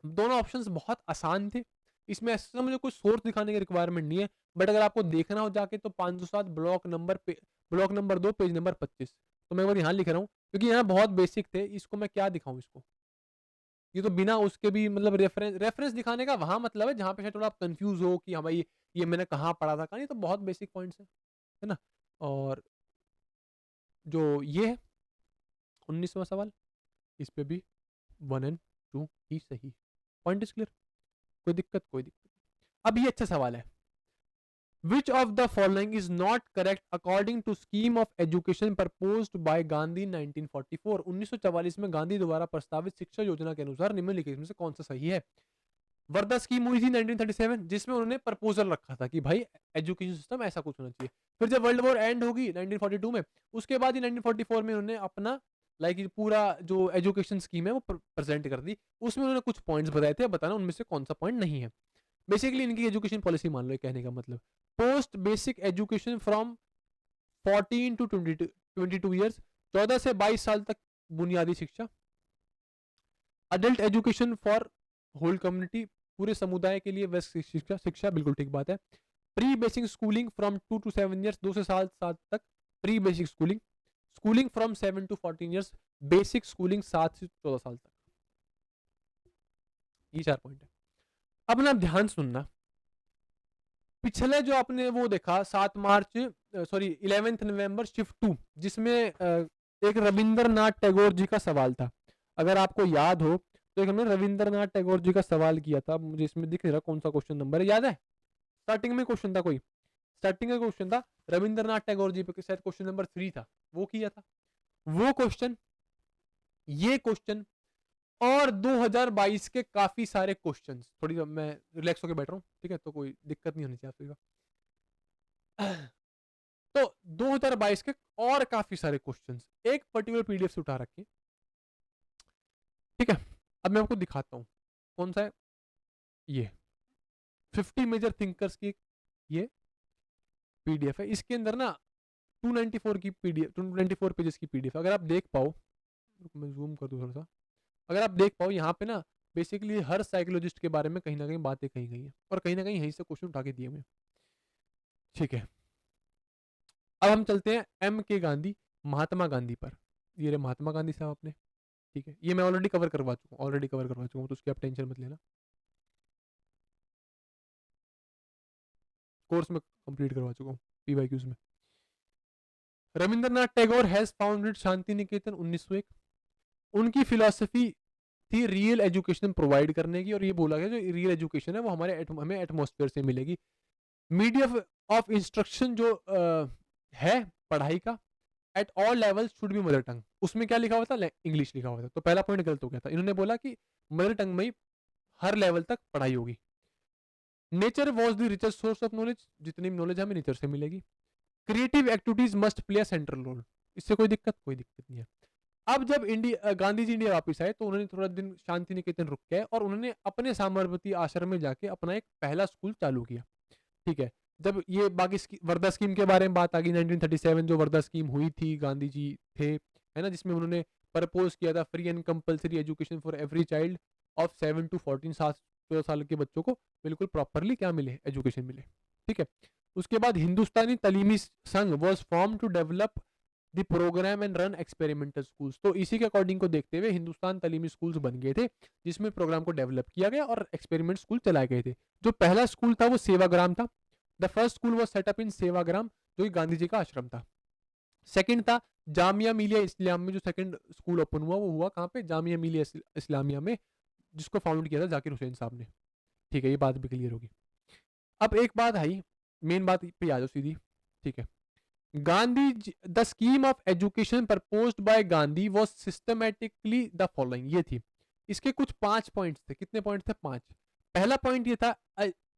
दोनों ऑप्शंस बहुत आसान थे, इसमें ऐसा मुझे कोई सोर्स दिखाने की रिक्वायरमेंट नहीं है, बट अगर आपको देखना हो जाके तो 507 ब्लॉक नंबर 2 पेज नंबर 25, तो मैं यहाँ लिख रहा हूँ क्योंकि यहाँ बहुत बेसिक थे, इसको मैं क्या दिखाऊं इसको, ये तो बिना उसके भी मतलब रेफरेंस दिखाने का वहां मतलब है जहां पे शायद थोड़ा आप कंफ्यूज हो कि हाँ भाई ये मैंने कहाँ पढ़ा था, कहानी तो बहुत बेसिक पॉइंट्स है ना। और जो ये है 19वां सवाल, इस पे भी 1 and 2 ही सही, पॉइंट इज क्लियर, कोई दिक्कत कोई दिक्कत। अब ये अच्छा सवाल है, Which of the following is not correct according to scheme of education proposed by Gandhi 1944? 1944 में गांधी द्वारा प्रस्तावित शिक्षा योजना के अनुसार निम्नलिखित में से कौन सा सही है? वर्धा स्कीम हुई थी 1937, जिसमें उन्होंने प्रपोजल रखा था कि भाई एजुकेशन सिस्टम ऐसा कुछ होना चाहिए। फिर जब वर्ल्ड वॉर एंड होगी 1942 में, उसके बाद ही 1944 में उन्होंने अपना लाइक पूरा जो एजुकेशन स्कीम है वो प्रेजेंट कर दी, उसमें उन्होंने कुछ पॉइंट्स बताए थे, बताना उनमें से कौन सा पॉइंट नहीं है। बेसिकली इनकी एजुकेशन पॉलिसी मान लो, कहने का मतलब post basic education from 14 to 22 years, 14 से 22 साल तक बुनियादी शिक्षा। Adult education for whole community, पूरे समुदाय के लिए वैश्विक शिक्षा, बिल्कुल ठीक बात है। Pre basic schooling from 2 to 7 years, 2 से 7 तक pre basic schooling. Schooling from 7 to 14 years, basic schooling 7 से 14 साल तक। ये 4 पॉइंट है। अब ना ध्यान सुनना, पिछले जो आपने वो देखा 7 मार्च 11 नवंबर शिफ्ट 2, जिसमें एक रविंद्रनाथ टैगोर जी का सवाल था, अगर आपको याद हो तो एक हमने रविंद्रनाथ टैगोर जी का सवाल किया था, मुझे इसमें दिख नहीं रहा कौन सा क्वेश्चन नंबर है, याद है? स्टार्टिंग में क्वेश्चन था, कोई स्टार्टिंग का क्वेश्चन था रविंद्रनाथ टैगोर जी पे, शायद क्वेश्चन नंबर 3 था, वो किया था। वो क्वेश्चन, ये क्वेश्चन और 2022 के काफी सारे क्वेश्चंस, थोड़ी मैं रिलैक्स होकर बैठ रहा हूँ, ठीक है, तो कोई दिक्कत नहीं होनी चाहिए आपको। तो 2022 के और काफी सारे क्वेश्चंस एक पर्टिकुलर पीडीएफ से उठा रखी, ठीक है। अब मैं आपको दिखाता हूं कौन सा है, ये 50 मेजर थिंकर्स की ये पीडीएफ है, इसके अंदर ना 294 की पीडीएफ, 294 पेजेस की पीडीएफ, अगर आप देख पाओ, मैं जूम कर दूं थोड़ा सा, अगर आप देख पाओ यहाँ पे ना बेसिकली हर साइकोलॉजिस्ट के बारे में कहीं ना कहीं बातें कही गई है, और कहीं ना कहीं यहीं से क्वेश्चन उठा के दिए हुए, ठीक है। अब हम चलते हैं M.K. गांधी, महात्मा गांधी पर। ये रहे महात्मा गांधी साहब अपने, ठीक है, ये मैं ऑलरेडी कवर करवा चुका हूँ, तो उसकी आप टेंशन मत लेना, कोर्स में कंप्लीट करवा चुका हूँ PYQs में। Rabindranath Tagore has founded Shanti Niketan 1901। उनकी फिलॉसफी थी रियल एजुकेशन प्रोवाइड करने की, और ये बोला गया जो रियल एजुकेशन है वो हमें एटमॉस्फेयर से मिलेगी। मीडियम ऑफ इंस्ट्रक्शन जो है पढ़ाई का, at all level should be mother tongue. उसमें क्या लिखा हुआ था? इंग्लिश लिखा हुआ था, तो पहला पॉइंट गलत हो गया था। इन्होंने बोला कि मदर टंग में ही हर लेवल तक पढ़ाई होगी। Nature was the richest source of knowledge, जितनी भी नॉलेज हमें नेचर से मिलेगी। Creative activities must play a central role, इससे कोई दिक्कत नहीं है। अब जब इंडिया गांधी जी इंडिया वापस आए तो उन्होंने थोड़ा दिन शांति निकेतन रुक गए और उन्होंने अपने साबरमती आश्रम में जाके अपना एक पहला स्कूल चालू किया। ठीक है, जब ये बाकी वर्धा स्कीम के बारे में बात आ गई, 1937 जो वर्धा स्कीम हुई थी, गांधी जी थे, है ना, जिसमें उन्होंने प्रपोज किया था free and compulsory education for every child of 7 to 14 साल, 14 साल के बच्चों को बिल्कुल प्रॉपरली क्या मिले, एजुकेशन मिले। ठीक है, उसके बाद Hindustani Talimi Sangh was form to develop the programme and run experimental schools. तो इसी के अकॉर्डिंग को देखते हुए हिंदुस्तान तलीमी स्कूल्स बन गए थे, जिसमें प्रोग्राम को डेवलप किया गया और एक्सपेरिमेंट स्कूल चलाए गए थे। जो पहला स्कूल था वो सेवाग्राम था। The first school was set up in Sevagram, जो कि गांधी जी का आश्रम था। सेकंड था जामिया मिलिया इस्लाम में, जो सेकंड स्कूल ओपन हुआ वो हुआ कहाँ पे? जामिया मिलिया इस्लामिया में, जिसको फाउंड किया था जाकिर हुसैन साहब ने। ठीक है, ये बात भी क्लियर होगी। अब एक बात आई, मेन बात पे आ जाओ सीधी। ठीक है, Gandhi the scheme of education proposed by Gandhi was systematically the following, ये थी। इसके कुछ 5 पॉइंट्स थे। कितने पॉइंट थे? 5। पहला पॉइंट ये था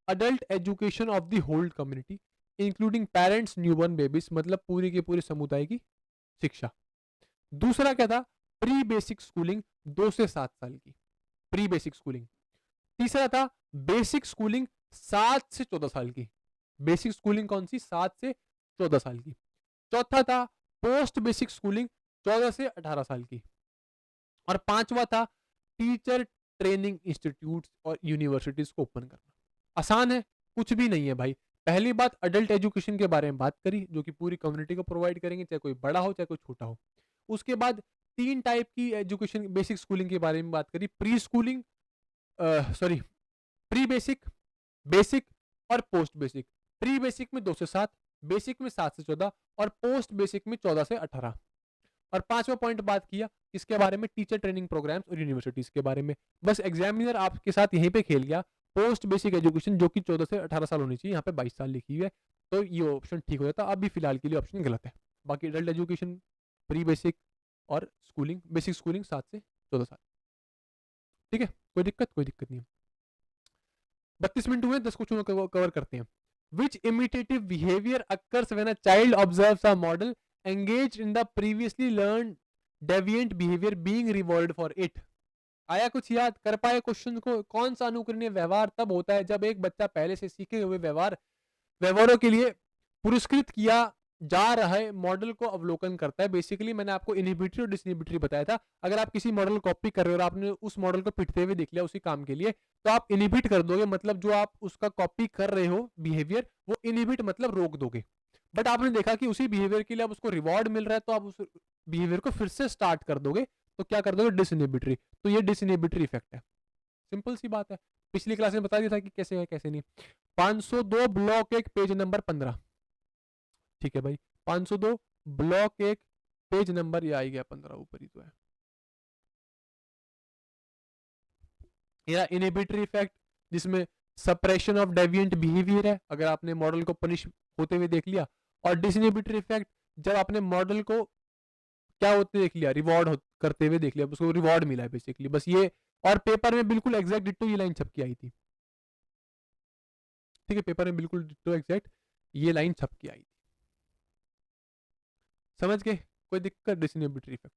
adult education of the whole community including parents newborn babies, मतलब पूरी के पूरे समुदाय की शिक्षा। दूसरा क्या था? प्री बेसिक स्कूलिंग, 2 से 7 साल की प्री बेसिक स्कूलिंग। तीसरा था बेसिक स्कूलिंग 7 से 14 साल की। बेसिक स्कूलिंग कौन सी? 7 से 14 साल की। चौथा था पोस्ट बेसिक स्कूलिंग, 14 से 18 साल की। और पांचवा था टीचर ट्रेनिंग इंस्टीट्यूट और यूनिवर्सिटीज को ओपन करना। आसान है, कुछ भी नहीं है भाई। पहली बात अडल्ट एजुकेशन के बारे में बात करी, जो कि पूरी कम्युनिटी को प्रोवाइड करेंगे, चाहे कोई बड़ा हो चाहे कोई छोटा हो। उसके बाद 3 टाइप की एजुकेशन बेसिक स्कूलिंग के बारे में बात करी, pre schooling, sorry pre basic, basic और पोस्ट बेसिक। प्री बेसिक में 2 से 7, बेसिक में 7 से 14 और पोस्ट बेसिक में 14 से 18। और पांचवा पॉइंट बात किया इसके बारे में, टीचर ट्रेनिंग प्रोग्राम्स और यूनिवर्सिटीज के बारे में। बस एग्जामिनर आपके साथ यहीं पे खेल गया। पोस्ट बेसिक एजुकेशन जो कि 14 से 18 साल होनी चाहिए, यहाँ पे 22 साल लिखी हुई है, तो ये ऑप्शन ठीक हो जाता। अभी फिलहाल के लिए ऑप्शन गलत है। बाकी एडल्ट एजुकेशन, प्री बेसिक और स्कूलिंग, बेसिक स्कूलिंग 7 से 14 साल। ठीक है, कोई दिक्कत नहीं है। 32 मिनट हुए, 10 क्वेश्चन कवर करते हैं। Which imitative behavior occurs when a child observes a model engaged in the previously learned deviant behavior being rewarded for it? आया कुछ याद कर पाए क्वेश्चन को? कौन सा अनुकरणीय व्यवहार तब होता है जब एक बच्चा पहले से सीखे हुए व्यवहारों के लिए पुरस्कृत किया जा रहा है मॉडल को अवलोकन करता है। बेसिकली मैंने आपको इनहिबिटरी और डिसइनहिबिटरी बताया था। अगर आप किसी मॉडल कॉपी कर रहे हो और आपने उस मॉडल को पिटते हुए देख लिया उसी काम के लिए, तो आप इनहिबिट कर दोगे, मतलब जो आप उसका कॉपी कर रहे हो बिहेवियर, वो इनहिबिट मतलब रोक दोगे। बट आपने देखा कि उसी बिहेवियर के लिए अब उसको रिवॉर्ड मिल रहा है, तो आप उस बिहेवियर को फिर से स्टार्ट कर दोगे, तो क्या कर दोगे? डिसइनहिबिटरी। तो ये डिसइनहिबिटरी इफेक्ट है। सिंपल सी बात है, पिछली क्लास में बता दिया था कि कैसे है कैसे नहीं। 502 ब्लॉक 1 पेज नंबर 15। ठीक है भाई, 502 ब्लॉक 1 पेज नंबर, ये आ गया 15, ऊपर ही तो है। या इनहिबिटरी इफेक्ट, जिसमें सप्रेशन ऑफ डेविएंट बिहेवियर है, अगर आपने मॉडल को पनिश होते हुए देख लिया। और डिसइनहिबिटरी इफेक्ट, जब आपने मॉडल को क्या होते देख लिया, रिवॉर्ड करते हुए देख लिया, उसको रिवॉर्ड मिला है बेसिकली, बस ये। और पेपर में बिल्कुल एग्जैक्ट डिट्टो ये लाइन छप के आई थी। ठीक है, पेपर में बिल्कुल डिट्टो एग्जैक्ट ये लाइन छप के आई थी। समझ गए? कोई दिक्कत? Disinhibitory effect.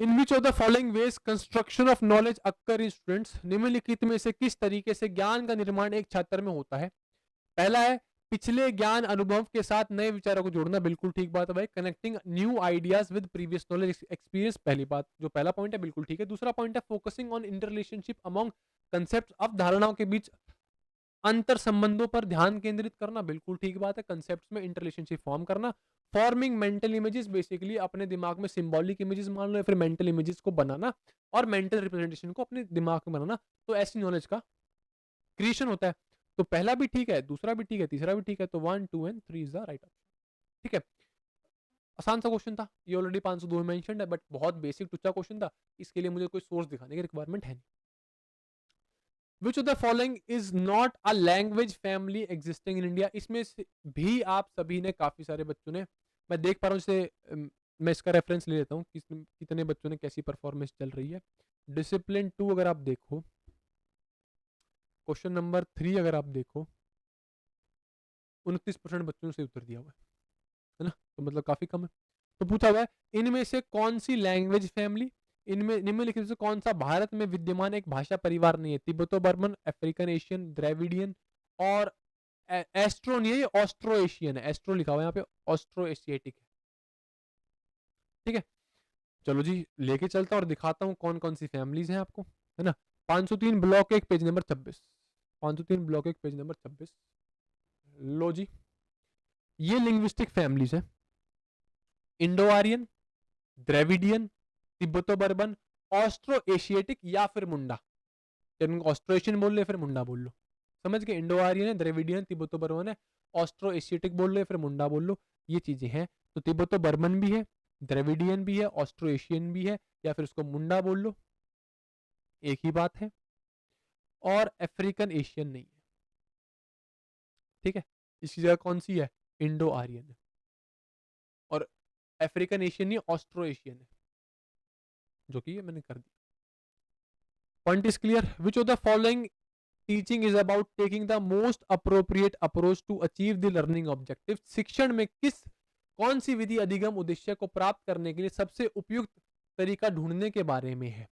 In which of the following ways construction of knowledge occur in students, निम्नलिखित में से किस तरीके से ज्ञान का निर्माण एक छात्र में होता है? पहला है पिछले ज्ञान अनुभव के साथ नए विचारों को जोड़ना, बिल्कुल ठीक बात है भाई। Connecting new ideas with previous knowledge experience, पहली बात, जो पहला पॉइंट है बिल्कुल ठीक है। दूसरा पॉइंट है focusing on interrelationship among concept, अब धारणाओं के बीच अंतर संबंधों पर ध्यान केंद्रित करना, बिल्कुल ठीक बात है। कंसेप्ट में इंटररिलेशनशिप फॉर्म करना। फॉर्मिंग मेंटल इमेजेस, बेसिकली अपने दिमाग में सिंबॉलिक इमेजेस मान लो या फिर मेंटल इमेजेस को बनाना और मेंटल रिप्रेजेंटेशन को अपने दिमाग में बनाना, तो ऐसी नॉलेज का क्रिएशन होता है। तो पहला भी ठीक है, दूसरा भी ठीक है, तीसरा भी ठीक है, तो 1 2 and 3 is the right option. ठीक है, आसान सा क्वेश्चन था, ये ऑलरेडी 502 में मेंशन्ड है, बट बहुत बेसिक टुच्चा क्वेश्चन था, इसके लिए मुझे कोई सोर्स दिखाने की रिक्वायरमेंट है नहीं। विच of the following is not a language family existing in India? इसमें से भी आप सभी ने, काफी सारे बच्चों ने, मैं देख पा रहा हूँ इसे, मैं इसका रेफरेंस ले लेता हूँ कितने बच्चों ने कैसी परफॉर्मेंस चल रही है। डिसिप्लिन 2 अगर आप देखो, क्वेश्चन नंबर 3 अगर आप देखो, 29% बच्चों ने सही उत्तर दिया हुआ है ना, तो मतलब काफी कम है। तो पूछा हुआ है इनमें से कौन सी लैंग्वेज फैमिली, इनमें निम्नलिखित से कौन सा भारत में विद्यमान एक भाषा परिवार नहीं है? Tibeto Burman, African Asian, Dravidian और एस्ट्रो नहीं है, ये ऑस्ट्रो एशियन है, एस्ट्रो लिखा हुआ है यहाँ पे, ऑस्ट्रो एशिएटिक है। ठीक है, चलो जी लेके चलता और दिखाता हूँ कौन कौन सी फैमिलीज हैं आपको, है ना। 503 block 1 page number 26, 503 block 1 page number 26। लो जी, ये लिंग्विस्टिक फैमिलीज है, Indo Aryan, Dravidian, Tibeto Burman, Austro Asiatic या फिर मुंडा। ऑस्ट्रो एशियन बोल ले फिर मुंडा बोल लो, समझ के। इंडो आर्यन है, द्रविडियन, तिब्बतो बर्मन है, ऑस्ट्रो एशिएटिक बोल ले फिर मुंडा बोल लो, ये चीजें हैं। तो तिब्बतो बर्मन भी है, द्रविडियन भी है, ऑस्ट्रो एशियन भी है, या फिर उसको मुंडा बोल लो, एक ही बात है। और अफ्रीकन एशियन नहीं है, ठीक है। इसकी जगह कौन सी है? इंडो आर्यन है, और अफ्रीकन एशियन नहीं, ऑस्ट्रो एशियन है, जो कि ये मैंने कर दिया। Point is clear? Which of the following teaching is about taking the most appropriate approach to achieve the learning objective? शिक्षण में कौन सी विधि अधिगम उद्देश्य को प्राप्त करने के लिए सबसे उपयुक्त तरीका ढूंढने के बारे में है?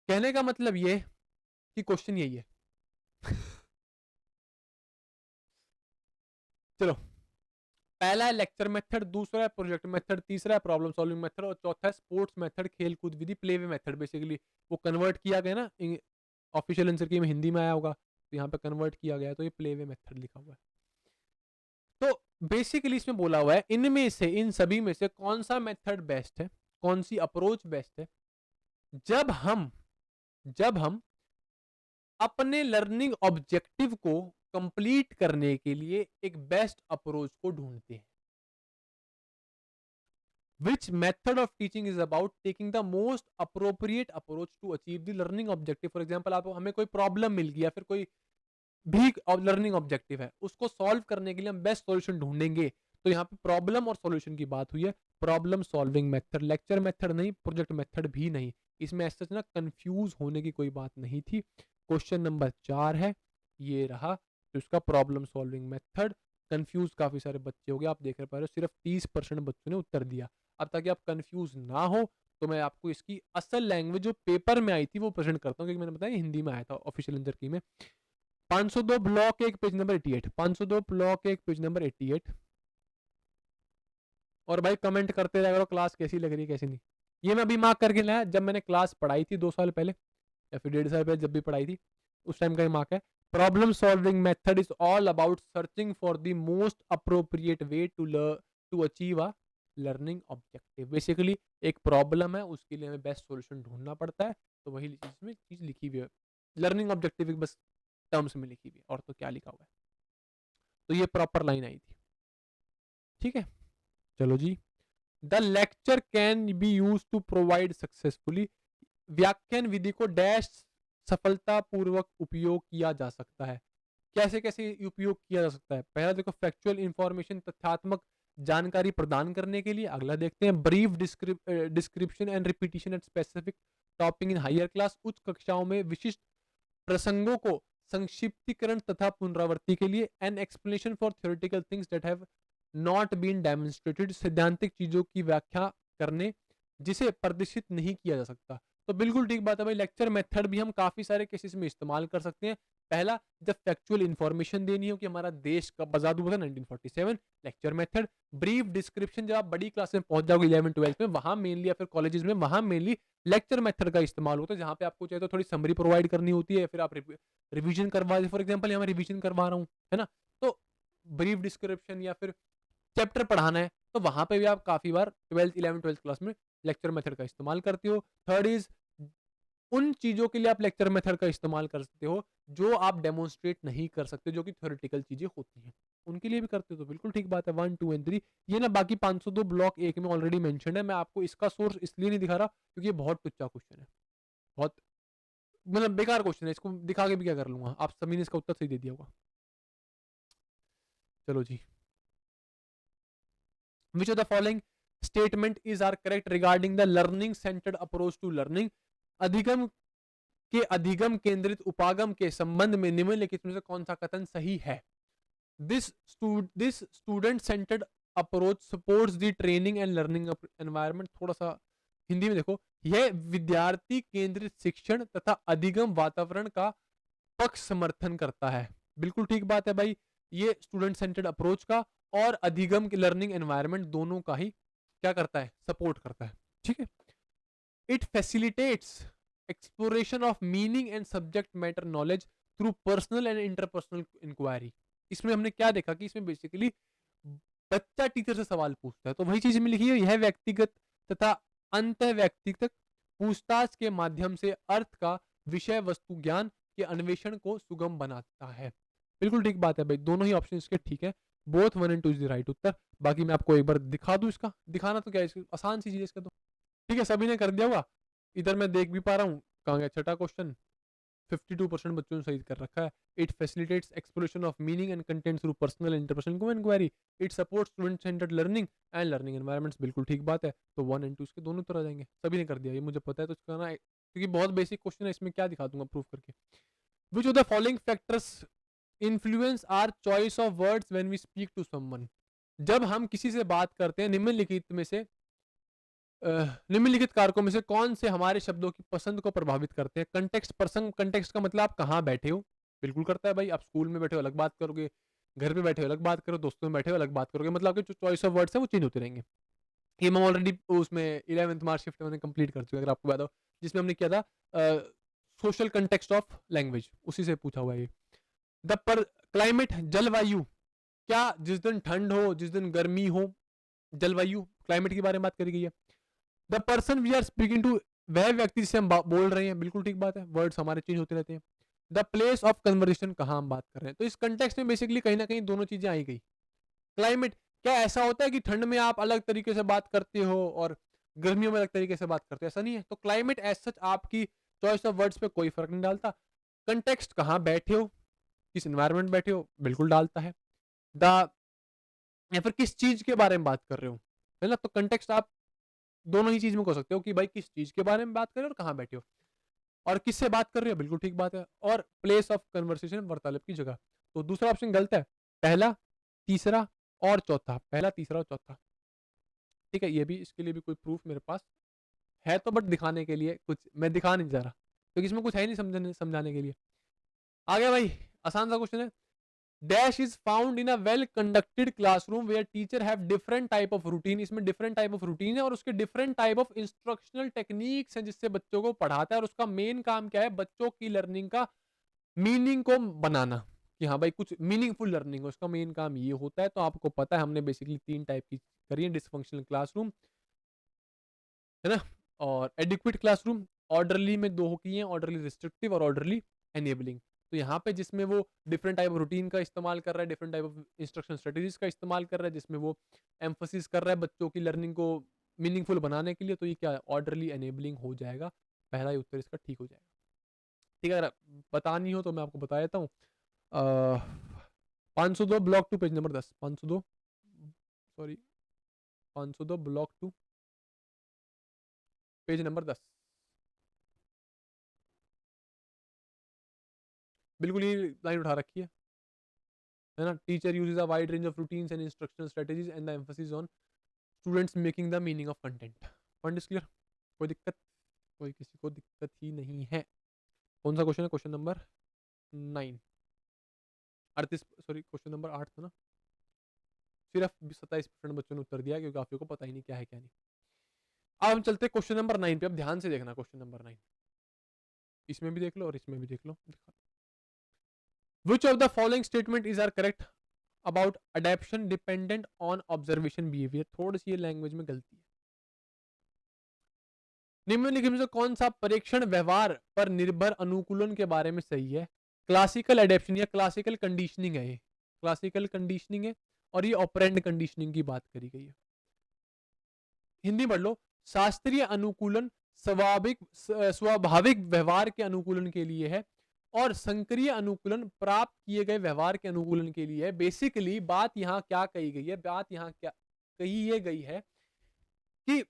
कहने का मतलब ये कि क्वेश्चन यही है। चलो, पहला है लेक्चर मेथड, दूसरा है प्रोजेक्ट मेथड, तीसरा है प्रॉब्लम सॉल्विंग मेथड, और चौथा है स्पोर्ट्स मेथड, खेल कूद विधि, प्लेवे मेथड। बेसिकली वो कन्वर्ट किया गया ना, ऑफिशियल आंसर की में हिंदी में आया होगा, तो यहाँ पे कन्वर्ट किया गया, तो ये प्लेवे मेथड लिखा हुआ है। तो बेसिकली इसमें बोला हुआ है इनमें से, इन सभी में से कौन सा मेथड बेस्ट है, कौन सी अप्रोच बेस्ट है जब हम अपने लर्निंग ऑब्जेक्टिव को कंप्लीट करने के लिए एक बेस्ट अप्रोच को ढूंढते हैं। Which method of teaching is about taking the most appropriate approach to achieve the learning objective? For example, आप हमें कोई प्रॉब्लम मिल गई या फिर कोई भी लर्निंग ऑब्जेक्टिव है, उसको सॉल्व करने के लिए हम बेस्ट सॉल्यूशन ढूंढेंगे। तो यहाँ पे प्रॉब्लम और सॉल्यूशन की बात हुई है, problem solving method, lecture method नहीं, प्रोजेक्ट मेथड भी नहीं। इसमें ऐसा ना कंफ्यूज होने की कोई बात नहीं थी। क्वेश्चन नंबर 4 है, ये रहा, तो इसका प्रॉब्लम सॉल्विंग मेथड। कंफ्यूज काफी सारे बच्चे हो गए, आप देख पा रहे हो, सिर्फ 30% बच्चों ने उत्तर दिया। अब ताकि आप कंफ्यूज ना हो, तो मैं आपको इसकी असल लैंग्वेज जो पेपर में आई थी वो प्रेजेंट करता हूँ, क्योंकि मैंने बताया हिंदी में आया था ऑफिशियल आंसर की में। 502 block 1 page number 88, 502 block 1 page number 88। और भाई कमेंट करते रहे करो क्लास कैसी लग रही है कैसी नहीं। ये मैं अभी मार्क करके लाया, जब मैंने क्लास पढ़ाई थी 2 साल पहले या फिर 1.5 साल पहले, जब भी पढ़ाई थी उस टाइम का ही मार्क है। Problem solving method is all about searching for the most appropriate way to achieve a learning objective. Basically एक प्रॉब्लम है, उसके लिए हमें बेस्ट सॉल्यूशन ढूंढना पड़ता है, तो वही इसमें चीज लिखी हुई है, लर्निंग ऑब्जेक्टिव बस टर्म्स में लिखी हुई है, और तो क्या लिखा हुआ है। तो ये प्रॉपर लाइन आई थी, ठीक है। चलो जी, the lecture can be use to provide successfully, व्याख्यान विधि को डैश सफलतापूर्वक उपयोग किया जा सकता है। कैसे कैसे उपयोग किया जा सकता है? पहला देखो, फैक्चुअल इंफॉर्मेशन, तथ्यात्मक जानकारी प्रदान करने के लिए। अगला देखते हैं, brief description and repetition at specific topic in higher class, उच्च कक्षाओं में विशिष्ट प्रसंगों को संक्षिप्तीकरण तथा पुनरावृत्ति के लिए। An explanation for theoretical things that have not been demonstrated, सैद्धांतिक चीजों की व्याख्या करने जिसे प्रदर्शित नहीं किया जा सकता। तो बिल्कुल ठीक बात है भाई, लेक्चर मेथड भी हम काफी सारे केसेस में इस्तेमाल कर सकते हैं। पहला, जब फैक्चुअल इंफॉर्मेशन देनी हो कि हमारा देश कब आजाद हुआ था 1947, लेक्चर मेथड। ब्रीफ डिस्क्रिप्शन, जब आप बड़ी क्लास में पहुंच जाओगे 11 12 में, वहां मेनली, या फिर कॉलेजेस में, वहां मेनली लेक्चर मेथड का इस्तेमाल होता है, जहां पे आपको चाहिए तो थोड़ी समरी प्रोवाइड करनी होती है, फिर आप रिवीजन करवा दे। फॉर एग्जांपल यहाँ मैं रिवीजन करवा रहा हूँ, है ना, तो ब्रीफ डिस्क्रिप्शन या फिर चैप्टर पढ़ाना है, तो वहां पे भी आप काफी बार 12th 11 12th क्लास में लेक्चर मेथड का इस्तेमाल करते हो। थर्ड इज, उन चीजों के लिए आप लेक्चर मेथड का इस्तेमाल कर सकते हो जो आप डेमोन्स्ट्रेट नहीं कर सकते, जो कि थ्योरेटिकल चीजें होती हैं। उनके लिए भी करते हो तो बिल्कुल ठीक बात है। 1, 2 एंड 3 ये ना बाकी 502 ब्लॉक 1 में ऑलरेडी मेंशन्ड है। मैं आपको इसका सोर्स इसलिए नहीं दिखा रहा क्योंकि ये बहुत टुच्चा क्वेश्चन है, बहुत मतलब बेकार क्वेश्चन है, इसको दिखा के भी क्या कर लूंगा, आप सभी ने इसका उत्तर सही दे दिया होगा। चलो जी, which of the following statement is are correct regarding the learning centred approach to learning. अधिगम के अधिगम केंद्रित उपागम के संबंध में निम्नलिखित में से कौन सा कथन सही है? This student centred approach supports the training and learning environment. थोड़ा सा हिंदी में देखो, यह विद्यार्थी केंद्रित शिक्षण तथा अधिगम वातावरण का पक्ष समर्थन करता है। बिल्कुल ठीक बात है भाई, ये स्टूडेंट सेंटर्ड अप्रोच का और अधिगम के लर्निंग एनवायरनमेंट दोनों का ही क्या करता है, सपोर्ट करता है। ठीक है, it facilitates exploration of meaning and subject matter knowledge through personal and interpersonal inquiry. इसमें हमने क्या देखा कि इसमें बेसिकली बच्चा टीचर से सवाल पूछता है, तो वही चीज में लिखी है, यह व्यक्तिगत तथा अंत व्यक्तिगत पूछताछ के माध्यम से अर्थ का विषय वस्तु ज्ञान के अन्वेषण को सुगम बनाता है। बिल्कुल ठीक बात है भाई, दोनों ही ऑप्शन इसके ठीक है। Both 1 and 2 is the right उत्तर। बाकी मैं आपको एक बार दिखा दूं, इसका दिखाना तो क्या है, आसान सी चीज है इसका तो। ठीक है, सभी ने कर दिया होगा, इधर मैं देख भी पा रहा हूँ। कहाँ गया छठा क्वेश्चन, 52% बच्चों ने सही कर रखा है। It facilitates exploration of meaning and content through personal interpersonal inquiry. It supports student centred learning and learning environments. बिल्कुल ठीक बात है, तो 1 and 2 इसके दोनों तरह आ जाएंगे। सभी ने कर दिया, ये मुझे पता है, तो इसका ना क्योंकि बहुत बेसिक क्वेश्चन है, इसमें क्या दिखा दूंगा प्रूफ करके। Which of the following factors influence our choice of words when we speak to someone. जब हम किसी से बात करते हैं, निम्नलिखित में से निम्नलिखित कारकों में से कौन से हमारे शब्दों की पसंद को प्रभावित करते हैं? कंटेक्स्ट, प्रसंग, कंटेक्स्ट का मतलब आप कहाँ बैठे हो, बिल्कुल करता है भाई। आप स्कूल में बैठे हो अलग बात करोगे, घर पे बैठे हो अलग बात करो, दोस्तों में बैठे हो अलग बात करोगे, मतलब आपके जो चॉइस ऑफ वर्ड्स है वो चेंज होते रहेंगे। ये मैं ऑलरेडी उसमें 11th मार्च शिफ्ट मैंने कंप्लीट कर चुका है, अगर आपको याद हो, जिसमें हमने किया था सोशल कंटेक्स्ट ऑफ लैंग्वेज, उसी से पूछा हुआ है ये। द पर क्लाइमेट, जलवायु, क्या जिस दिन ठंड हो जिस दिन गर्मी हो, जलवायु क्लाइमेट के बारे में बात करी गई है। The person we are speaking to, वह व्यक्ति जिसे हम बोल रहे हैं, बिल्कुल ठीक बात है, वर्ड्स हमारे चेंज होते रहते हैं। द प्लेस ऑफ कन्वर्सेशन, कहाँ हम बात कर रहे हैं, तो इस कंटेक्स्ट में बेसिकली कहीं ना कहीं दोनों चीजें आई गई। क्लाइमेट, क्या ऐसा होता है कि ठंड में आप अलग तरीके से बात करते हो और गर्मियों में अलग तरीके से बात करते हो? ऐसा नहीं है। तो क्लाइमेट एज सच आपकी चॉइस ऑफ वर्ड्स पे कोई फर्क नहीं डालता। कंटेक्स्ट, कहाँ बैठे हो, किस एनवायरमेंट बैठे हो, बिल्कुल डालता है। द, या फिर किस चीज के बारे में बात कर रहे हो, है ना, तो कंटेक्स्ट आप दोनों ही चीज में कह सकते हो कि भाई किस चीज के बारे में बात कर रहे हो और कहाँ बैठे हो और किससे बात कर रहे हो, बिल्कुल ठीक बात है। और प्लेस ऑफ कन्वर्सेशन, वार्तालाप की जगह। तो दूसरा ऑप्शन गलत है, पहला, तीसरा और चौथा, पहला, तीसरा और चौथा। ठीक है, ये भी, इसके लिए भी कोई प्रूफ मेरे पास है तो, बट दिखाने के लिए कुछ मैं दिखा नहीं जा रहा क्योंकि इसमें कुछ है नहीं समझाने के लिए। आ गया भाई, आसान सा क्वेश्चन है। Dash is found in a well conducted classroom where teacher have different type of routine. इसमें डिफरेंट टाइप ऑफ रूटीन है और उसके different type of instructional techniques हैं जिससे बच्चों को पढ़ाता है, और उसका मेन काम क्या है, बच्चों की लर्निंग का मीनिंग को बनाना, कि हाँ भाई कुछ मीनिंगफुल लर्निंग हो, उसका मेन काम ये होता है। तो आपको पता है हमने बेसिकली 3 टाइप की करी है, डिसफंक्शनल क्लासरूम, है ना, और एडिक्वेट क्लासरूम। ऑर्डरली में 2 की हैं, ऑर्डरली रिस्ट्रिक्टिव और ऑर्डरली एनेबलिंग। तो यहाँ पे जिसमें वो डिफरेंट टाइप ऑफ रूटीन का इस्तेमाल कर रहा है, different type of instruction strategies का इस्तेमाल कर रहा है, जिसमें वो एम्फोसिस कर रहा है बच्चों की लर्निंग को मीनिंगफुल बनाने के लिए, तो ये क्या है, ऑर्डरली एनेबलिंग हो जाएगा। पहला ही उत्तर इसका ठीक हो जाएगा। ठीक है, अगर बतानी हो तो मैं आपको बता देता हूँ। 502 block 2 page number 10, 502, sorry 502 block 2 page number 10। बिल्कुल ये लाइन उठा रखी है ना। Teacher uses a wide range of routines and instructional strategies and the emphasis on students making the meaning of content. Point is clear, कोई दिक्कत, कोई किसी को दिक्कत ही नहीं है। कौन सा क्वेश्चन है, question number 9, 38, sorry question number 8 था ना। सिर्फ 27% बच्चों ने उत्तर दिया क्योंकि काफियों को पता ही नहीं क्या है क्या नहीं। अब हम चलते हैं क्वेश्चन नंबर 9 पे। अब ध्यान से देखना क्वेश्चन नंबर 9, इसमें भी देख लो और इसमें भी देख लो। Which of the following statement is are correct about adaptation dependent on observation behavior? थोड़ी सी ये लैंग्वेज में गलती है। निम्नलिखित में से कौन सा परीक्षण व्यवहार पर निर्भर अनुकूलन के बारे में सही है? क्लासिकल एडेप्शन या क्लासिकल कंडीशनिंग है ये। क्लासिकल कंडीशनिंग है और ये ऑपरेंड कंडीशनिंग की बात करी गई है। हिंदी पढ़ लो। शास्त्रीय अनुकूलन स्वाभाविक व्यवहार के अनुकूलन के लिए है और संक्रिय अनुकूलन प्राप्त किए गए व्यवहार के अनुकूलन के लिए है। बेसिकली बात यहाँ क्या कही गई है, बात यहाँ क्या कही ये गई है कि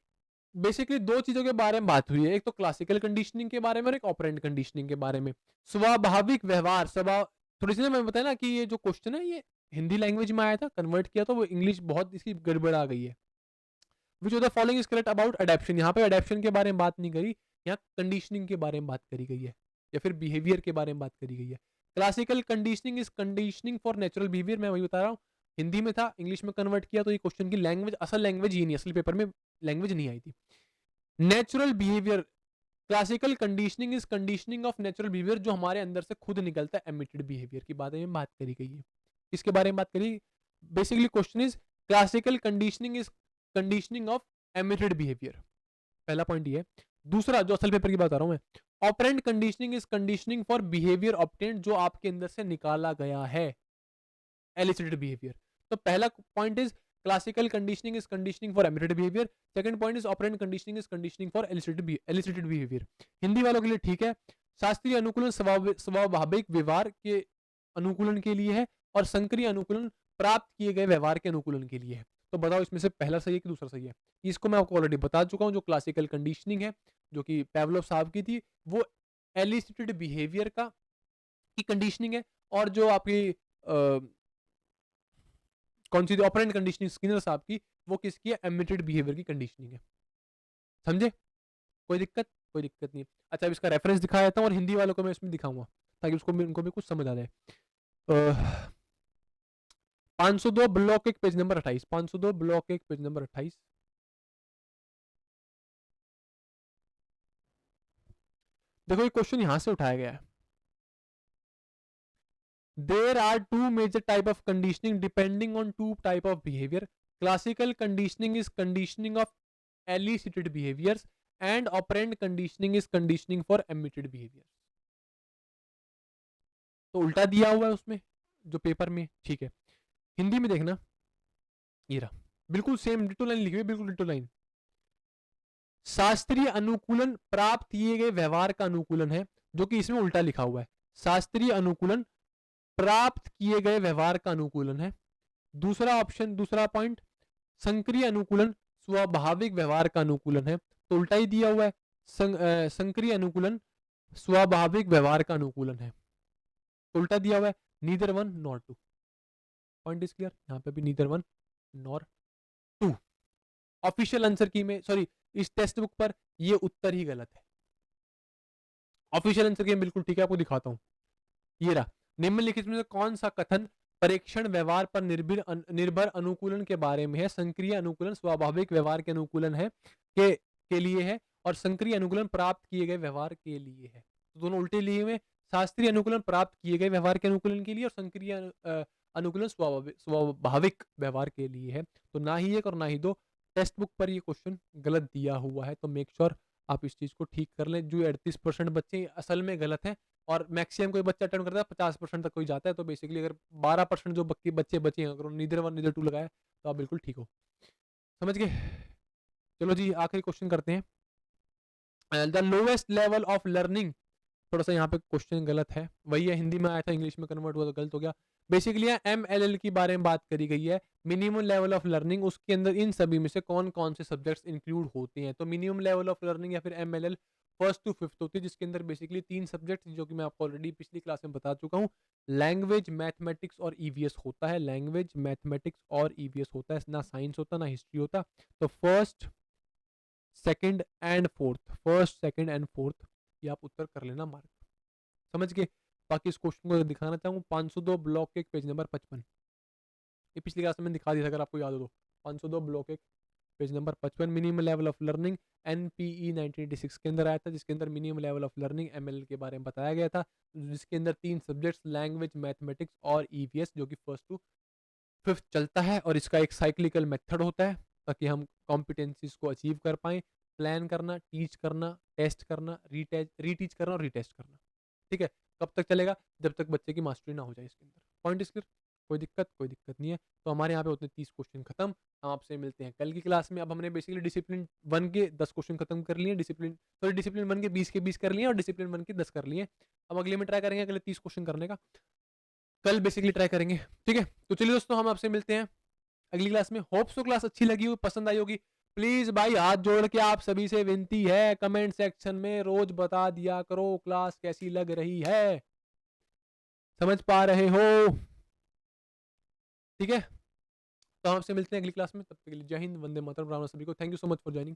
बेसिकली दो चीजों के बारे में बात हुई है, एक तो क्लासिकल कंडीशनिंग के बारे में और एक ऑपरेंट कंडीशनिंग के बारे में। स्वाभाविक व्यवहार स्वभाव, थोड़ी सी ना मैं बताया ना कि ये जो क्वेश्चन है ये हिंदी लैंग्वेज में आया था, कन्वर्ट किया तो वो इंग्लिश बहुत इसकी गड़बड़ आ गई है। Which of the following is correct about adaptation, यहाँ पे अडेप्शन के बारे में बात नहीं करी, यहाँ कंडीशनिंग के बारे में बात करी गई है या फिर बिहेवियर के बारे में बात करी गई है। Classical conditioning is conditioning for natural behaviour, मैं वही बता रहा हूँ, हिंदी में था इंग्लिश में कन्वर्ट किया तो ये क्वेश्चन की लैंग्वेज असल लैंग्वेज ही नहीं, असल पेपर में लैंग्वेज नहीं आई थी। Natural behaviour, classical conditioning is conditioning of natural behaviour, जो हमारे अंदर से खुद निकलता है, एमिटेड बिहेवियर की बारे में बात करी गई है। इसके बारे में बात करी, basically question is classical conditioning is conditioning of emitted behaviour, पहला पॉइंट ये है। दूसरा जो असल पेपर की बात कर रहा हूं मैं, operand conditioning is conditioning for behaviour obtained, जो आपके अंदर से निकाला गया है, एलिसिटेड बिहेवियर। तो पहला point is classical conditioning is conditioning for emitted behaviour, second point is operant conditioning is conditioning for elicited behaviour. Hindi वालों के लिए ठीक है, शास्त्रीय अनुकूलन स्वाभाविक व्यवहार के अनुकूलन के लिए है और संक्रिय अनुकूलन प्राप्त किए गए व्यवहार के अनुकूलन के लिए है। तो बताओ इसमें से पहला सही है कि दूसरा सही है? इसको मैं आपको ऑलरेडी बता चुका हूं, जो क्लासिकल कंडीशनिंग है जो कि पेवलोव साहब की थी, वो एलिसिटेड बिहेवियर का की कंडीशनिंग है, और जो आपकी कौन सी ऑपरेंट कंडीशनिंग स्किनर साहब की, वो किसकी है? एमिटेड बिहेवियर की कंडीशनिंग है। समझे? कोई दिक्कत? कोई दिक्कत नहीं। अच्छा, अब इसका रेफरेंस दिखा देता हूँ और हिंदी वालों को मैं इसमें दिखाऊंगा ताकि उसको उनको भी कुछ समझ आ जाए। 502 block 1 page number 28, 502 block 1 page number 28। देखो ये क्वेश्चन यहां से उठाया गया है। There are two major type of conditioning depending on two type of behavior. Classical conditioning is conditioning of elicited behaviors and operant conditioning is conditioning for emitted behaviors. तो उल्टा दिया हुआ है उसमें जो पेपर में, ठीक है। हिंदी में देखना, ये रहा बिल्कुल सेम डिटो लाइन लिखी हुई, बिल्कुल डिटो लाइन। शास्त्रीय अनुकूलन प्राप्त किए गए व्यवहार का अनुकूलन है, जो कि इसमें उल्टा लिखा हुआ है। शास्त्रीय अनुकूलन प्राप्त किए गए व्यवहार का अनुकूलन है। दूसरा ऑप्शन, दूसरा पॉइंट, संक्रिय अनुकूलन स्वाभाविक व्यवहार का अनुकूलन है, तो उल्टा ही दिया हुआ है। संक्रिय अनुकूलन स्वाभाविक व्यवहार का अनुकूलन है, तो उल्टा दिया हुआ है। Neither one nor two. Point is clear? यहाँ पे भी neither one nor two. Official answer key में, सॉरी, इस टेक्स्ट बुक पर ये उत्तर ही गलत है। ऑफिशियल आंसर की बिल्कुल ठीक है, आपको दिखाता हूं। ये रहा, निम्नलिखित में से कौन सा कथन परीक्षण व्यवहार पर निर्भर अनुकूलन के बारे में है? संक्रिय अनुकूलन स्वाभाविक व्यवहार के अनुकूलन है के लिए है और संक्रिय अनुकूलन प्राप्त किए गए व्यवहार के लिए है। तो दोनों उल्टे लिए हुए। शास्त्रीय अनुकूलन प्राप्त किए गए व्यवहार के अनुकूलन के लिए और संक्रिय अनुकूलन स्वाभाविक व्यवहार के लिए है। तो ना ही एक और ना ही दो, टेक्स्ट बुक पर ये क्वेश्चन गलत दिया हुआ है, तो मेक श्योर आप इस चीज को ठीक कर लें। जो 38% बच्चे असल में गलत हैं और मैक्सिमम कोई बच्चा अटेम्प्ट करता है 50% तक कोई जाता है, तो बेसिकली अगर 12% जो बच्चे बचे हैं, अगर नीदर वन नीदर टू लगाया तो आप बिल्कुल ठीक हो। समझ गए? चलो जी, आखिरी क्वेश्चन करते हैं। The lowest level of learning, थोड़ा सा यहाँ पे क्वेश्चन गलत है, वही है, हिंदी में आया था इंग्लिश में कन्वर्ट हुआ तो गलत हो गया। बेसिकली MLL की बारे में बात करी गई है, मिनिमम लेवल ऑफ लर्निंग। उसके अंदर इन सभी में से कौन कौन से सब्जेक्ट्स इंक्लूड होते हैं? तो मिनिमम लेवल ऑफ लर्निंग या फिर MLL फर्स्ट टू फिफ्थ होती है, जिसके अंदर बेसिकली 3 सब्जेक्ट, जो कि मैं आपको ऑलरेडी पिछली क्लास में बता चुका हूँ। लैंग्वेज, मैथमेटिक्स और EVS होता है। लैंग्वेज, मैथमेटिक्स और EVS होता है, ना साइंस होता ना हिस्ट्री होता। तो first, second and fourth, first, second and fourth, ये आप उत्तर कर लेना मार्क। समझ गए? बाकी इस क्वेश्चन को दिखाना चाहूँ, 502 ब्लॉक 1 पेज नंबर 55। ये पिछली क्लास में दिखा दिया था, अगर आपको याद हो तो। 502 block 1 page number 55, minimum level of learning NPE 1986 के अंदर आया था, जिसके अंदर minimum level of learning ML के बारे में बताया गया था, जिसके अंदर 3 सब्जेक्ट्स, लैंग्वेज, मैथमेटिक्स और EVS, जो कि फर्स्ट टू फिफ्थ चलता है। और इसका एक साइक्लिकल मेथड होता है ताकि हम कॉम्पिटेंसीज को अचीव कर पाए। प्लान करना, टीच करना, टेस्ट करना, रीटीच करना और रीटेस्ट करना। ठीक है? कब तक चलेगा? जब तक बच्चे की मास्टरी ना हो जाए इसके अंदर। Point is clear? कोई दिक्कत नहीं है। तो हमारे यहाँ पे होते हैं 30 क्वेश्चन खत्म। हम आपसे मिलते हैं कल की क्लास में। अब हमने बेसिकली डिसिप्लिन 1 के 10 क्वेश्चन खत्म कर लिए, डिसिप्लिन 1 के 20 कर लिए और डिसिप्लिन 1 के 10 कर लिए। अब अगले में ट्राई करेंगे अगले 30 क्वेश्चन करने का, कल बेसिकली ट्राई करेंगे। ठीक है, तो चलिए दोस्तों हम आपसे मिलते हैं अगली क्लास में। होप सो क्लास अच्छी लगी हो, पसंद आई होगी। प्लीज भाई हाथ जोड़ के आप सभी से विनती है, कमेंट सेक्शन में रोज बता दिया करो क्लास कैसी लग रही है, समझ पा रहे हो? ठीक है, तो हम आपसे मिलते हैं अगली क्लास में। तब तक के लिए जय हिंद, वंदे मातरम, राम राम सभी को। Thank you so much for joining.